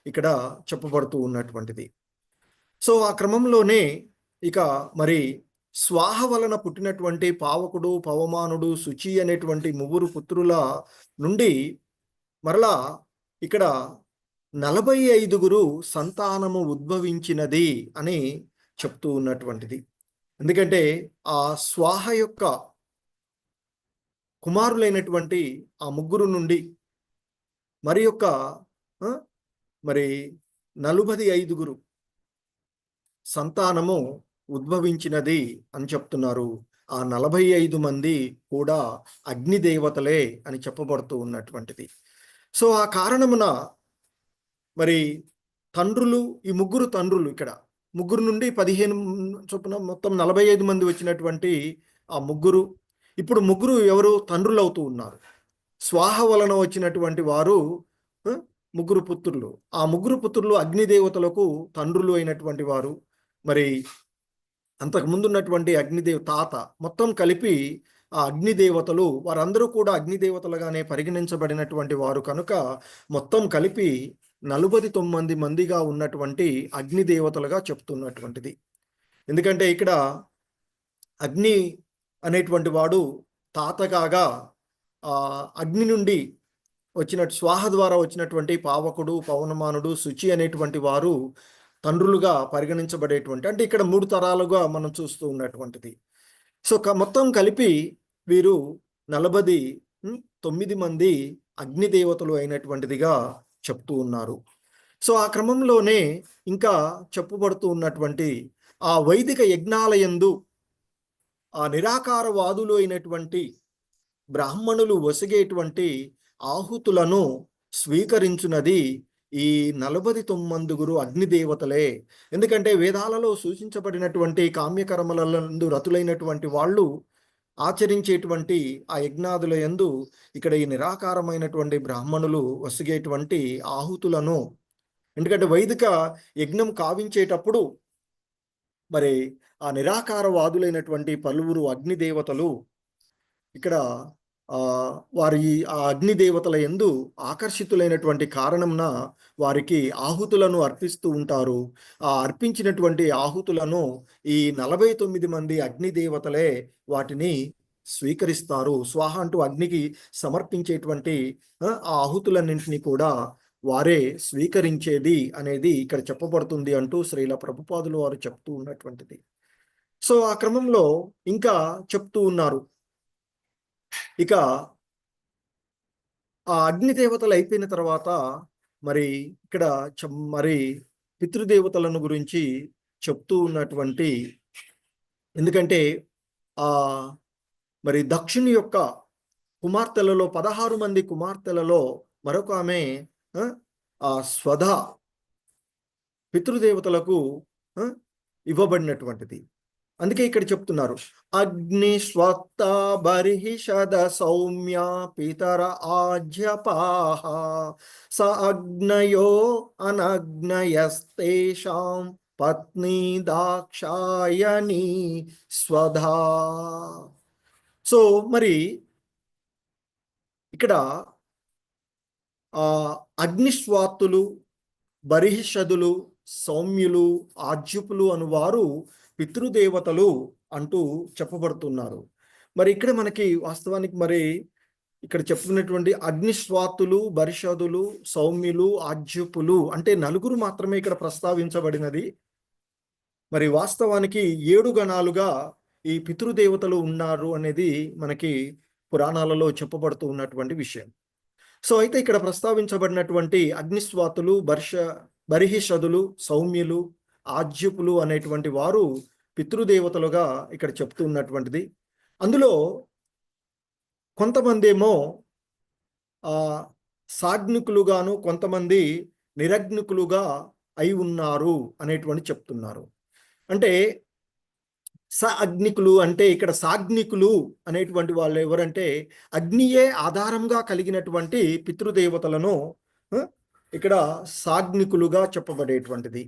ఇక్కడ చెప్పబడుతూ ఉన్నటువంటిది. సో ఆ క్రమంలోనే ఇక మరి స్వాహ వలన పుట్టినటువంటి పావకుడు, పవమానుడు, శుచి అనేటువంటి ముగ్గురు పుత్రుల నుండి మరలా ఇక్కడ 45 సంతానము ఉద్భవించినది అని చెప్తూ ఉన్నటువంటిది. ఎందుకంటే ఆ స్వాహ యొక్క కుమారులైనటువంటి ఆ ముగ్గురు నుండి మరి యొక్క మరి 45 సంతానము ఉద్భవించినది అని చెప్తున్నారు. ఆ 45 మంది కూడా అగ్నిదేవతలే అని చెప్పబడుతూ ఉన్నటువంటిది. సో ఆ కారణమున మరి తండ్రులు, ఈ ముగ్గురు తండ్రులు, ఇక్కడ ముగ్గురు నుండి 15 చొప్పున మొత్తం 45 మంది వచ్చినటువంటి ఆ ముగ్గురు, ఇప్పుడు ముగ్గురు ఎవరు తండ్రులు అవుతూ ఉన్నారు. స్వాహ వలన వచ్చినటువంటి వారు ముగ్గురు పుత్రులు. ఆ ముగ్గురు పుత్రులు అగ్నిదేవతలకు తండ్రులు అయినటువంటి వారు. మరి అంతకు ముందున్నటువంటి అగ్నిదేవ తాత మొత్తం కలిపి ఆ అగ్నిదేవతలు, వారందరూ కూడా అగ్నిదేవతలుగానే పరిగణించబడినటువంటి వారు కనుక మొత్తం కలిపి 49 మందిగా ఉన్నటువంటి అగ్నిదేవతలుగా చెప్తున్నటువంటిది. ఎందుకంటే ఇక్కడ అగ్ని అనేటువంటి వాడు తాత కాగా, అగ్ని నుండి వచ్చినట్టు స్వాహ ద్వారా వచ్చినటువంటి పావకుడు, పవనమానుడు, శుచి అనేటువంటి వారు తండ్రులుగా పరిగణించబడేటువంటి, అంటే ఇక్కడ 3 తరాలుగా మనం చూస్తూ ఉన్నటువంటిది. సో మొత్తం కలిపి వీరు 49 మంది అగ్నిదేవతలు అయినటువంటిదిగా చెప్తూ ఉన్నారు. సో ఆ క్రమంలోనే ఇంకా చెప్పబడుతూ ఉన్నటువంటి ఆ వైదిక యజ్ఞాలయందు ఆ నిరాకారవాదులు అయినటువంటి బ్రాహ్మణులు వసిగేటువంటి ఆహుతులను స్వీకరించున్నది ఈ 49 అగ్నిదేవతలే. ఎందుకంటే వేదాలలో సూచించబడినటువంటి కామ్యకర్మలందు రతులైనటువంటి వాళ్ళు ఆచరించేటువంటి ఆ యజ్ఞాదుల యందు ఇక్కడ ఈ నిరాకారమైనటువంటి బ్రాహ్మణులు వసిగేటువంటి ఆహుతులను, ఎందుకంటే వైదిక యజ్ఞం కావించేటప్పుడు మరి ఆ నిరాకారవాదులైనటువంటి పలువురు అగ్నిదేవతలు ఇక్కడ వారి ఆ అగ్ని దేవతల యందు ఆకర్షితులైనటువంటి కారణంన వారికి ఆహుతులను అర్పిస్తూ ఉంటారు. ఆ అర్పించినటువంటి ఆహుతులను ఈ 49 మంది అగ్ని దేవతలే వాటిని స్వీకరిస్తారు. స్వాహ అంటూ అగ్నికి సమర్పించేటువంటి ఆ ఆహుతులన్నింటినీ కూడా వారే స్వీకరించేది అనేది ఇక్కడ చెప్పబడుతుంది అంటూ శ్రీల ప్రభుపాదులు వారు చెప్తూ ఉన్నటువంటిది. సో ఆ క్రమంలో ఇంకా చెప్తూ ఉన్నారు. ఇక ఆ అగ్ని దేవతలు అయిపోయిన తర్వాత మరి ఇక్కడ మరి పితృదేవతలను గురించి చెప్తూ ఉన్నటువంటి, ఎందుకంటే ఆ మరి దక్షుని యొక్క కుమార్తెలలో 16 మంది కుమార్తెలలో మరొక ఆమె ఆ స్వధ పితృదేవతలకు ఇవ్వబడినటువంటిది. అందుకే ఇక్కడ చెప్తున్నారు, అగ్ని స్వత్త బర్హిషద సౌమ్య పితర ఆజ్యపాహ స అగ్నయో అనగ్నయస్తేషాం పత్ని దాక్షాయణి స్వధా. సో మరి ఇక్కడ అగ్నిస్వాత్తులు, బర్హిషదులు, సౌమ్యులు, ఆజ్యుపులు అనువారు పితృదేవతలు అంటూ చెప్పబడుతున్నారు. మరి ఇక్కడ మనకి వాస్తవానికి మరి ఇక్కడ చెప్పుకున్నటువంటి అగ్నిస్వాతులు, బర్హిషదులు, సౌమ్యులు, ఆజ్యుపులు అంటే 4 మాత్రమే ఇక్కడ ప్రస్తావించబడినది. మరి వాస్తవానికి 7 గణాలుగా ఈ పితృదేవతలు ఉన్నారు అనేది మనకి పురాణాలలో చెప్పబడుతూ ఉన్నటువంటి విషయం. సో అయితే ఇక్కడ ప్రస్తావించబడినటువంటి అగ్నిస్వాతులు, బర్హిషదులు, సౌమ్యులు, ఆజ్యుపులు అనేటువంటి వారు పితృదేవతలుగా ఇక్కడ చెప్తూ ఉన్నటువంటిది. అందులో కొంతమంది ఏమో సాగ్నికులుగాను, కొంతమంది నిరగ్నికులుగా అయి ఉన్నారు అనేటువంటి చెప్తున్నారు. అంటే అగ్నికులు అంటే ఇక్కడ సాగ్నికులు అనేటువంటి వాళ్ళు ఎవరంటే అగ్నియే ఆధారంగా కలిగినటువంటి పితృదేవతలను ఇక్కడ సాగ్నికులుగా చెప్పబడేటువంటిది.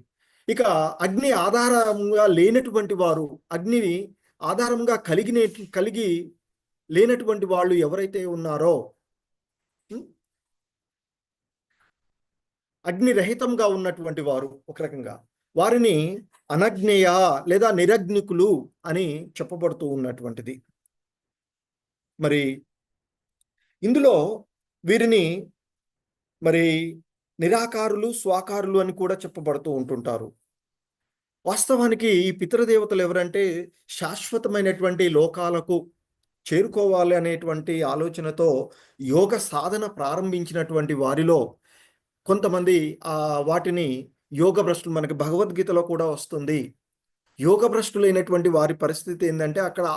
ఇక అగ్ని ఆధారంగా లేనటువంటి వారు, అగ్నిని ఆధారంగా కలిగి లేనటువంటి వాళ్ళు ఎవరైతే ఉన్నారో, అగ్ని రహితంగా ఉన్నటువంటి వారు ఒక రకంగా, వారిని అనగ్నేయ లేదా నిరగ్నికులు అని చెప్పబడుతూ ఉన్నటువంటిది. మరి ఇందులో వీరిని మరి నిరాకారులు, స్వాకారులు అని కూడా చెప్పబడుతూ ఉంటుంటారు. వాస్తవానికి ఈ పితృదేవతలు ఎవరంటే శాశ్వతమైనటువంటి లోకాలకు చేరుకోవాలి అనేటువంటి ఆలోచనతో యోగ సాధన ప్రారంభించినటువంటి వారిలో కొంతమంది వాటిని యోగ భ్రష్టులు, మనకి భగవద్గీతలో కూడా వస్తుంది. యోగ భ్రష్టులైనటువంటి వారి పరిస్థితి ఏంటంటే అక్కడ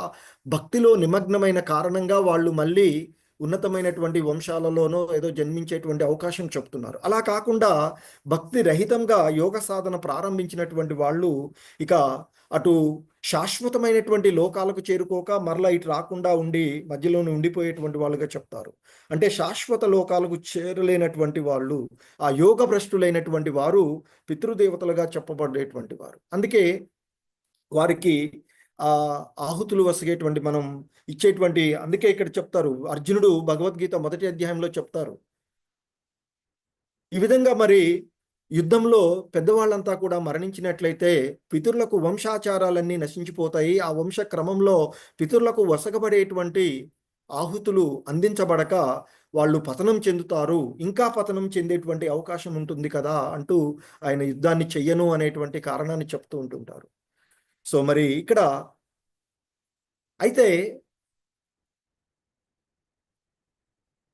భక్తిలో నిమగ్నమైన కారణంగా వాళ్ళు మళ్ళీ ఉన్నతమైనటువంటి వంశాలలోనో ఏదో జన్మించేటువంటి అవకాశం చెప్తున్నారు. అలా కాకుండా భక్తి రహితంగా యోగ సాధన ప్రారంభించినటువంటి వాళ్ళు ఇక అటు శాశ్వతమైనటువంటి లోకాలకు చేరుకోక మరలా ఇటు రాకుండా ఉండి మధ్యలోనే ఉండిపోయేటువంటి వాళ్ళుగా చెప్తారు. అంటే శాశ్వత లోకాలకు చేరలేనటువంటి వాళ్ళు, ఆ యోగ భ్రష్టులైనటువంటి వారు పితృదేవతలుగా చెప్పబడేటువంటి వారు. అందుకే వారికి ఆహుతులు వసిగేటువంటి మనం ఇచ్చేటువంటి, అందుకే ఇక్కడ చెప్తారు, అర్జునుడు భగవద్గీత 1వ అధ్యాయంలో చెప్తారు, ఈ విధంగా మరి యుద్ధంలో పెద్దవాళ్ళంతా కూడా మరణించినట్లయితే పితరులకు వంశాచారాలన్నీ నశించిపోతాయి. ఆ వంశ క్రమంలో పితరులకు వసగబడేటువంటి ఆహుతులు అందించబడక వాళ్ళు పతనం చెందుతారు, ఇంకా పతనం చెందేటువంటి అవకాశం ఉంటుంది కదా అంటూ ఆయన యుద్ధాన్ని చెయ్యను అనేటువంటి కారణాన్ని చెప్తూ ఉంటుంటారు. సో మరి ఇక్కడ అయితే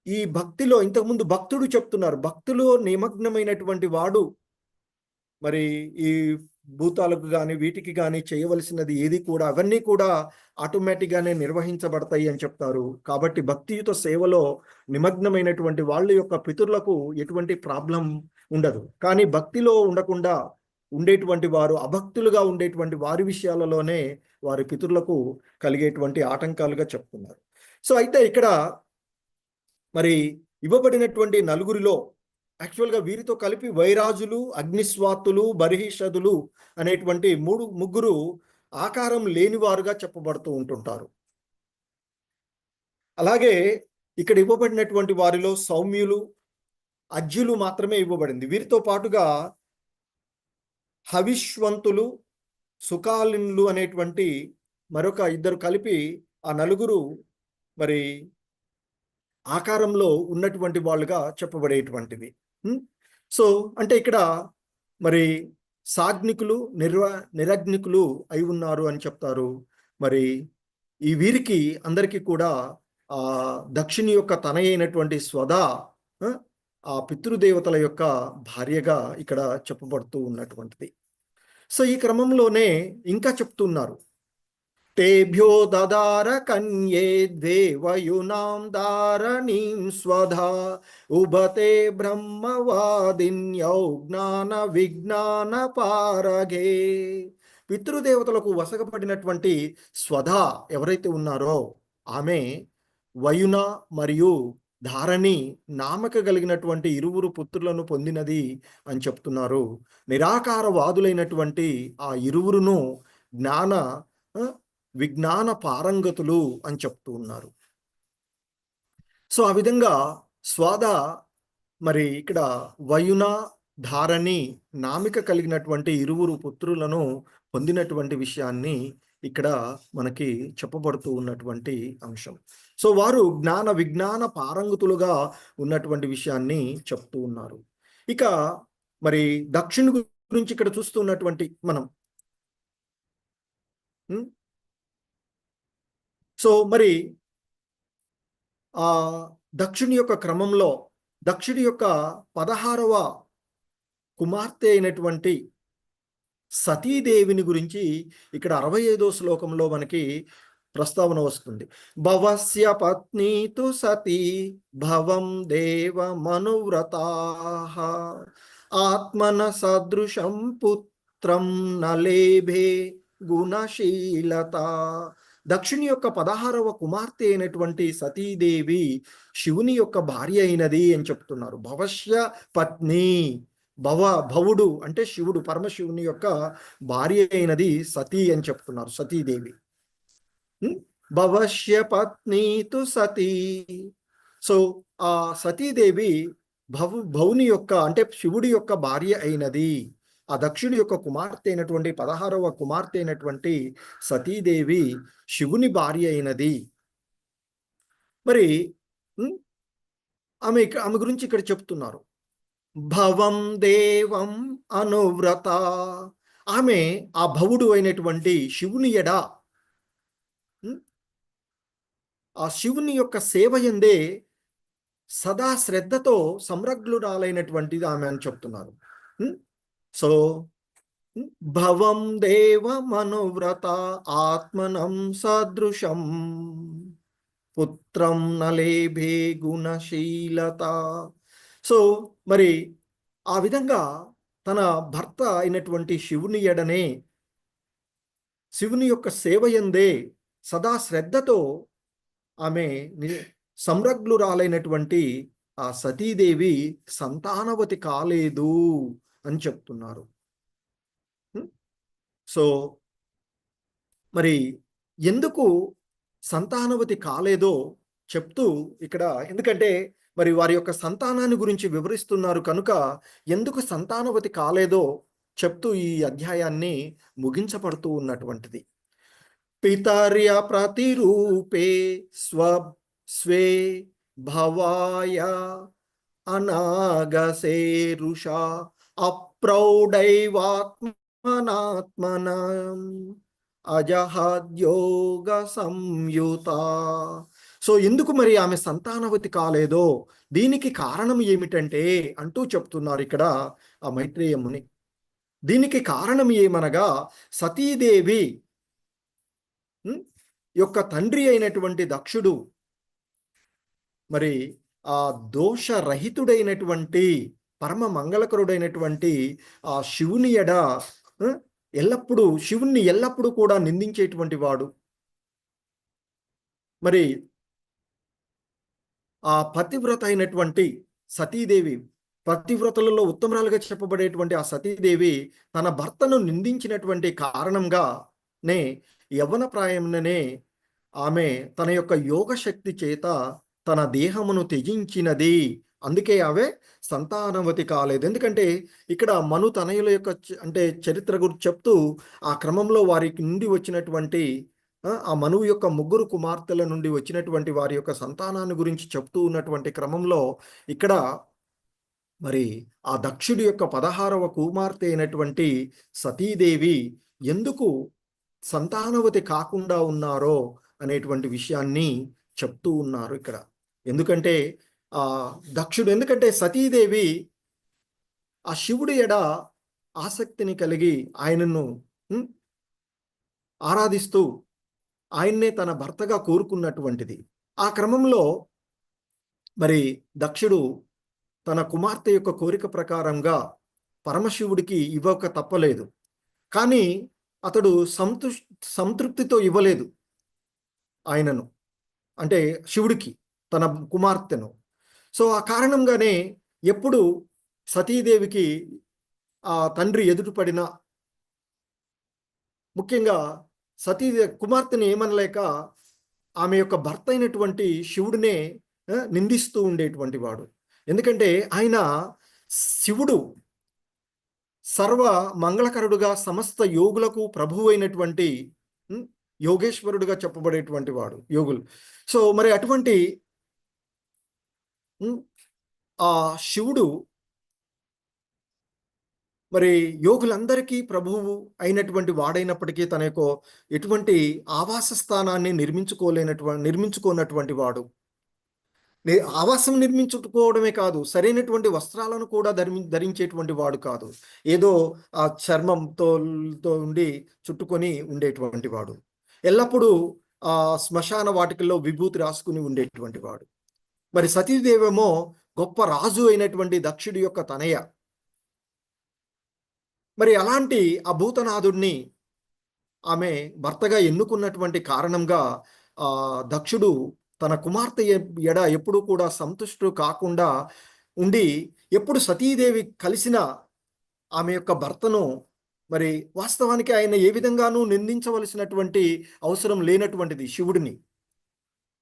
ఈ భక్తిలో ఇంతకుముందు భక్తుడు చెప్తున్నారు, భక్తిలో నిమగ్నమైనటువంటి వాడు మరి ఈ భూతాలకు కానీ వీటికి కానీ చేయవలసినది ఏది కూడా అవన్నీ కూడా ఆటోమేటిక్గానే నిర్వహించబడతాయి అని చెప్తారు. కాబట్టి భక్తియుత సేవలో నిమగ్నమైనటువంటి వాళ్ళ యొక్క పితరులకు ఎటువంటి ప్రాబ్లం ఉండదు. కానీ భక్తిలో ఉండకుండా ఉండేటువంటి వారు, అభక్తులుగా ఉండేటువంటి వారి విషయాలలోనే వారి పితరులకు కలిగేటువంటి ఆటంకాలుగా చెప్తున్నారు. సో అయితే ఇక్కడ మరి ఇవ్వబడినటువంటి 4 యాక్చువల్గా వీరితో కలిపి వైరాజులు, అగ్నిస్వాతులు, బర్హిషదులు అనేటువంటి 3 ఆకారం లేనివారుగా చెప్పబడుతూ ఉంటుంటారు. అలాగే ఇక్కడ ఇవ్వబడినటువంటి వారిలో సౌమ్యులు, అజ్యులు మాత్రమే ఇవ్వబడింది. వీరితో పాటుగా హవిష్వంతులు, సుకాలిన్లు అనేటువంటి మరొక ఇద్దరు కలిపి ఆ నలుగురు మరి ఆకారంలో ఉన్నటువంటి వాళ్ళుగా చెప్పబడేటువంటిది. సో అంటే ఇక్కడ మరి సాగ్నికులు, నిరగ్నికులు అయి ఉన్నారు అని చెప్తారు. మరి ఈ వీరికి అందరికీ కూడా ఆ దక్షిణి యొక్క తనయ అయినటువంటి స్వదా ఆ పితృదేవతల యొక్క భార్యగా ఇక్కడ చెప్పబడుతూ ఉన్నటువంటిది. సో ఈ క్రమంలోనే ఇంకా చెప్తున్నారు, తేభ్యో దదార కన్యే ద్వే వయునాం దారణీం స్వధా ఉభతే బ్రహ్మవాదిన్యౌ జ్ఞాన విజ్ఞాన పారగే. పితృదేవతలకు వసగపడినటువంటి స్వధా ఎవరైతే ఉన్నారో ఆమె వయున మరియు ధారణి నామక కలిగినటువంటి ఇరువురు పుత్రులను పొందినది అని చెప్తున్నారు. నిరాకారవాదులైనటువంటి ఆ ఇరువురును జ్ఞాన విజ్ఞాన పారంగతులు అని చెప్తూ ఉన్నారు. సో ఆ విధంగా స్వాద మరి ఇక్కడ వయున ధారణి నామిక కలిగినటువంటి ఇరువురు పుత్రులను పొందినటువంటి విషయాన్ని ఇక్కడ మనకి చెప్పబడుతూ ఉన్నటువంటి అంశం. సో వారు జ్ఞాన విజ్ఞాన పారంగతులుగా ఉన్నటువంటి విషయాన్ని చెప్తూ ఉన్నారు. ఇక మరి దక్షిణ గురించి ఇక్కడ చూస్తున్నటువంటి మనం సో మరి ఆ దక్షిణి యొక్క క్రమంలో దక్షిణి యొక్క 16వ కుమార్తె అయినటువంటి సతీదేవిని గురించి ఇక్కడ 65వ శ్లోకంలో మనకి ప్రస్తావన వస్తుంది. భవస్య పత్నీతు సతీ భవం దేవ మనువ్రతాః ఆత్మన సదృశం పుత్రం నలేభే గుణశీలత. దక్షిణి యొక్క 16వ కుమార్తె అయినటువంటి సతీదేవి శివుని యొక్క భార్య అయినది అని చెప్తున్నారు. భవస్య పత్ని, భవుడు అంటే శివుడు, పరమశివుని యొక్క భార్య అయినది సతీ అని చెప్తున్నారు, సతీదేవి. భవస్య పత్నీతు సతీ. సో ఆ సతీదేవి భవుని యొక్క అంటే శివుడి యొక్క భార్య అయినది. ఆ దక్షిణి యొక్క కుమార్తె అయినటువంటి 16వ కుమార్తె అయినటువంటి సతీదేవి శివుని భార్య అయినది. మరి ఆమె గురించి ఇక్కడ చెప్తున్నారు, భవం దేవం అనువ్రత. ఆమె ఆ భవుడు అయినటువంటి శివుని ఎడ ఆ శివుని యొక్క సేవ యందే సదా శ్రద్ధతో సంరగ్నురాలైనటువంటిది ఆమె అని చెప్తున్నారు. సో భవం దేవమనువ్రత ఆత్మనం సదృశం పుత్రం నలేభే గుణశీలత. సో మరి ఆ విధంగా తన భర్త అయినటువంటి శివుని ఎడనే శివుని యొక్క సేవయందే సదా శ్రద్ధతో ఆమె సంరగ్నురాలైనటువంటి ఆ సతీదేవి సంతానవతి కాలేదు అని చెప్తున్నారు. సో మరి ఎందుకు సంతానవతి కాలేదో చెప్తూ ఇక్కడ, ఎందుకంటే మరి వారి యొక్క సంతానాన్ని గురించి వివరిస్తున్నారు కనుక ఎందుకు సంతానవతి కాలేదో చెప్తూ ఈ అధ్యాయాన్ని ముగించబడుతూ ఉన్నటువంటిది. పితర్య ప్రతిరూపే స్వే భవాయ అనాగసేరుష అప్రౌఢైవాత్మనాత్మనం అజహద్యోగ సంయుత. సో ఎందుకు మరి ఆమె సంతానవతి కాలేదో దీనికి కారణం ఏమిటంటే అంటూ చెప్తున్నారు ఇక్కడ ఆ మైత్రేయ ముని. దీనికి కారణం ఏమనగా సతీదేవి యొక్క తండ్రి అయినటువంటి దక్షుడు మరి ఆ దోషరహితుడైనటువంటి పరమ మంగళకరుడైనటువంటి ఆ శివుని ఎడ శివుణ్ణి ఎల్లప్పుడూ కూడా నిందించేటువంటి వాడు. మరి ఆ పతివ్రత అయినటువంటి సతీదేవి, పతివ్రతలలో ఉత్తమరాలుగా చెప్పబడేటువంటి ఆ సతీదేవి తన భర్తను నిందించినటువంటి కారణంగానే యవ్వన ప్రాయంలోనే ఆమె తన యొక్క యోగ శక్తి చేత తన దేహమును త్యజించినది. అందుకే ఆమె సంతానవతి కాలేదు. ఎందుకంటే ఇక్కడ మను తనయుల యొక్క అంటే చరిత్ర గురించి చెప్తూ ఆ క్రమంలో వారికి నుండి వచ్చినటువంటి ఆ మనువు యొక్క ముగ్గురు కుమార్తెల నుండి వచ్చినటువంటి వారి యొక్క సంతానాన్ని గురించి చెప్తూ ఉన్నటువంటి క్రమంలో ఇక్కడ మరి ఆ దక్షుడి యొక్క 16వ కుమార్తె అయినటువంటి సతీదేవి ఎందుకు సంతానవతి కాకుండా ఉన్నారో అనేటువంటి విషయాన్ని చెప్తూ ఉన్నారు ఇక్కడ. ఎందుకంటే ఆ దక్షుడు, ఎందుకంటే సతీదేవి ఆ శివుడి ఎడ ఆసక్తిని కలిగి ఆయనను ఆరాధిస్తూ ఆయన్నే తన భర్తగా కోరుకున్నటువంటిది. ఆ క్రమంలో మరి దక్షుడు తన కుమార్తె యొక్క కోరిక ప్రకారంగా పరమశివుడికి ఇవ్వక తప్పలేదు. కానీ అతడు సంతృప్తితో ఇవ్వలేదు ఆయనను, అంటే శివుడికి తన కుమార్తెను. సో ఆ కారణంగానే ఎప్పుడు సతీదేవికి ఆ తండ్రి ఎదురుపడిన, ముఖ్యంగా సతీదేవి కుమార్తెని ఏమనలేక ఆమె యొక్క భర్త అయినటువంటి శివుడినే నిందిస్తూ ఉండేటువంటి వాడు. ఎందుకంటే ఆయన శివుడు సర్వ మంగళకరుడుగా సమస్త యోగులకు ప్రభువు అయినటువంటి యోగేశ్వరుడుగా చెప్పబడేటువంటి వాడు యోగులు. సో మరి అటువంటి ఆ శివుడు మరి యోగులందరికీ ప్రభువు అయినటువంటి వాడైనప్పటికీ తన యొక్క ఎటువంటి ఆవాస స్థానాన్ని నిర్మించుకోనటువంటి వాడు. ఆవాసం నిర్మించుకోవడమే కాదు, సరైనటువంటి వస్త్రాలను కూడా ధరించేటువంటి వాడు కాదు. ఏదో ఆ చర్మంతో ఉండి చుట్టుకొని ఉండేటువంటి వాడు. ఎల్లప్పుడూ ఆ శ్మశాన వాటికల్లో విభూతి రాసుకుని ఉండేటువంటి వాడు. మరి సతీదేవేమో గొప్ప రాజు అయినటువంటి దక్షుడి యొక్క తనయ. మరి అలాంటి ఆ భూతనాథుడిని ఆమె భర్తగా ఎన్నుకున్నటువంటి కారణంగా ఆ దక్షుడు తన కుమార్తె ఎడ ఎప్పుడు కూడా సంతుష్టు కాకుండా ఉండి, ఎప్పుడు సతీదేవి కలిసిన ఆమె యొక్క భర్తను మరి వాస్తవానికి ఆయన ఏ విధంగానూ నిందించవలసినటువంటి అవసరం లేనటువంటిది శివుడిని.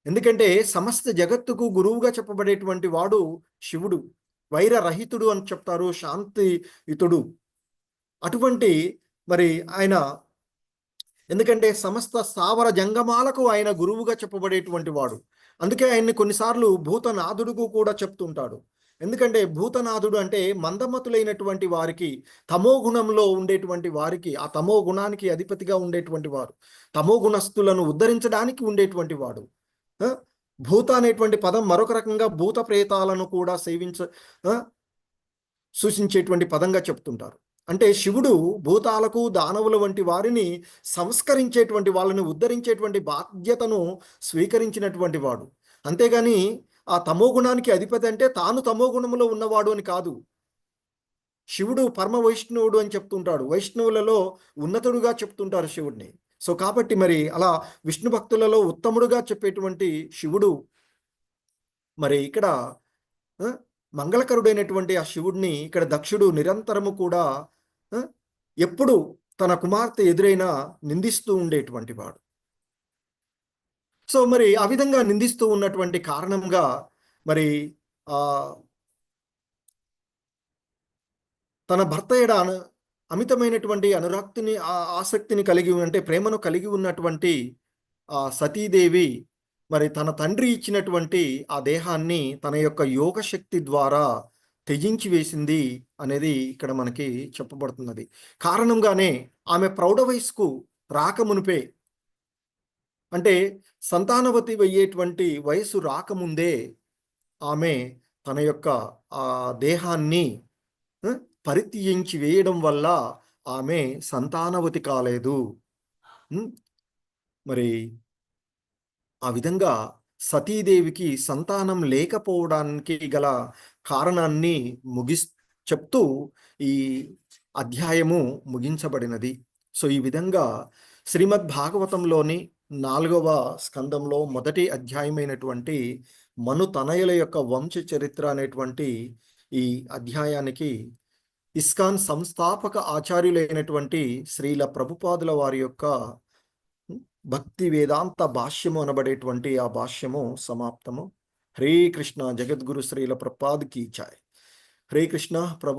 ఎందుకంటే సమస్త జగత్తుకు గురువుగా చెప్పబడేటువంటి వాడు శివుడు. వైరరహితుడు అని చెప్తారు, శాంతియుతుడు. అటువంటి మరి ఆయన, ఎందుకంటే సమస్త స్థావర జంగమాలకు ఆయన గురువుగా చెప్పబడేటువంటి వాడు. అందుకే ఆయన్ని కొన్నిసార్లు భూతనాథుడుకు కూడా చెప్తుంటాడు. ఎందుకంటే భూతనాథుడు అంటే మందమతులైనటువంటి వారికి, తమో గుణంలో ఉండేటువంటి వారికి, ఆ తమో గుణానికి అధిపతిగా ఉండేటువంటి వారు, తమో గుణస్థులను ఉద్ధరించడానికి ఉండేటువంటి వాడు. భూత అనేటువంటి పదం మరొక రకంగా భూత ప్రేతాలను కూడా సూచించేటువంటి పదంగా చెప్తుంటారు. అంటే శివుడు భూతాలకు దానవుల వంటి వారిని సంస్కరించేటువంటి, వాళ్ళని ఉద్ధరించేటువంటి బాధ్యతను స్వీకరించినటువంటి వాడు. అంతేగాని ఆ తమో గుణానికి అధిపతి అంటే తాను తమో గుణంలో ఉన్నవాడు అని కాదు. శివుడు పరమ వైష్ణవుడు అని చెప్తుంటాడు, వైష్ణవులలో ఉన్నతుడుగా చెప్తుంటారు శివుడిని. సో కాబట్టి మరి అలా విష్ణు భక్తులలో ఉత్తముడుగా చెప్పేటువంటి శివుడు మరి ఇక్కడ మంగళకరుడైనటువంటి ఆ శివుడిని ఇక్కడ దక్షుడు నిరంతరము కూడా ఎప్పుడు తన కుమార్తె ఎదురైనా నిందిస్తూ ఉండేటువంటి వాడు. సో మరి ఆ విధంగా నిందిస్తూ ఉన్నటువంటి కారణంగా మరి తన భర్త ఎడ అమితమైనటువంటి అనురక్తిని, ఆసక్తిని కలిగి, అంటే ప్రేమను కలిగి ఉన్నటువంటి ఆ సతీదేవి మరి తన తండ్రి ఇచ్చినటువంటి ఆ దేహాన్ని తన యొక్క యోగ శక్తి ద్వారా త్యజించి వేసింది అనేది ఇక్కడ మనకి చెప్పబడుతున్నది. కారణంగానే ఆమె ప్రౌఢ వయస్సుకు రాకమునిపే, అంటే సంతానవతి అయ్యేటువంటి వయసు రాకముందే ఆమె తన యొక్క ఆ దేహాన్ని పరిత్యజించి వేయడం వల్ల ఆమె సంతానవతి కాలేదు. మరి ఆ విధంగా సతీదేవికి సంతానం లేకపోవడానికి గల కారణాన్ని చెప్తూ ఈ అధ్యాయము ముగించబడినది. సో ఈ విధంగా శ్రీమద్ భాగవతంలోని 4వ స్కందంలో మొదటి అధ్యాయమైనటువంటి మను తనయుల యొక్క వంశ చరిత్ర అనేటువంటి ఈ అధ్యాయానికి ఇస్కాన్ సంస్థాపక ఆచార్యులైనటువంటి శ్రీల ప్రభుపాదుల వారి యొక్క భక్తి వేదాంత భాష్యము అనబడేటువంటి ఆ భాష్యము సమాప్తము. హరే కృష్ణ. జగద్గురు శ్రీల ప్రపాద్ కీ జై. హరే కృష్ణ. ప్రభు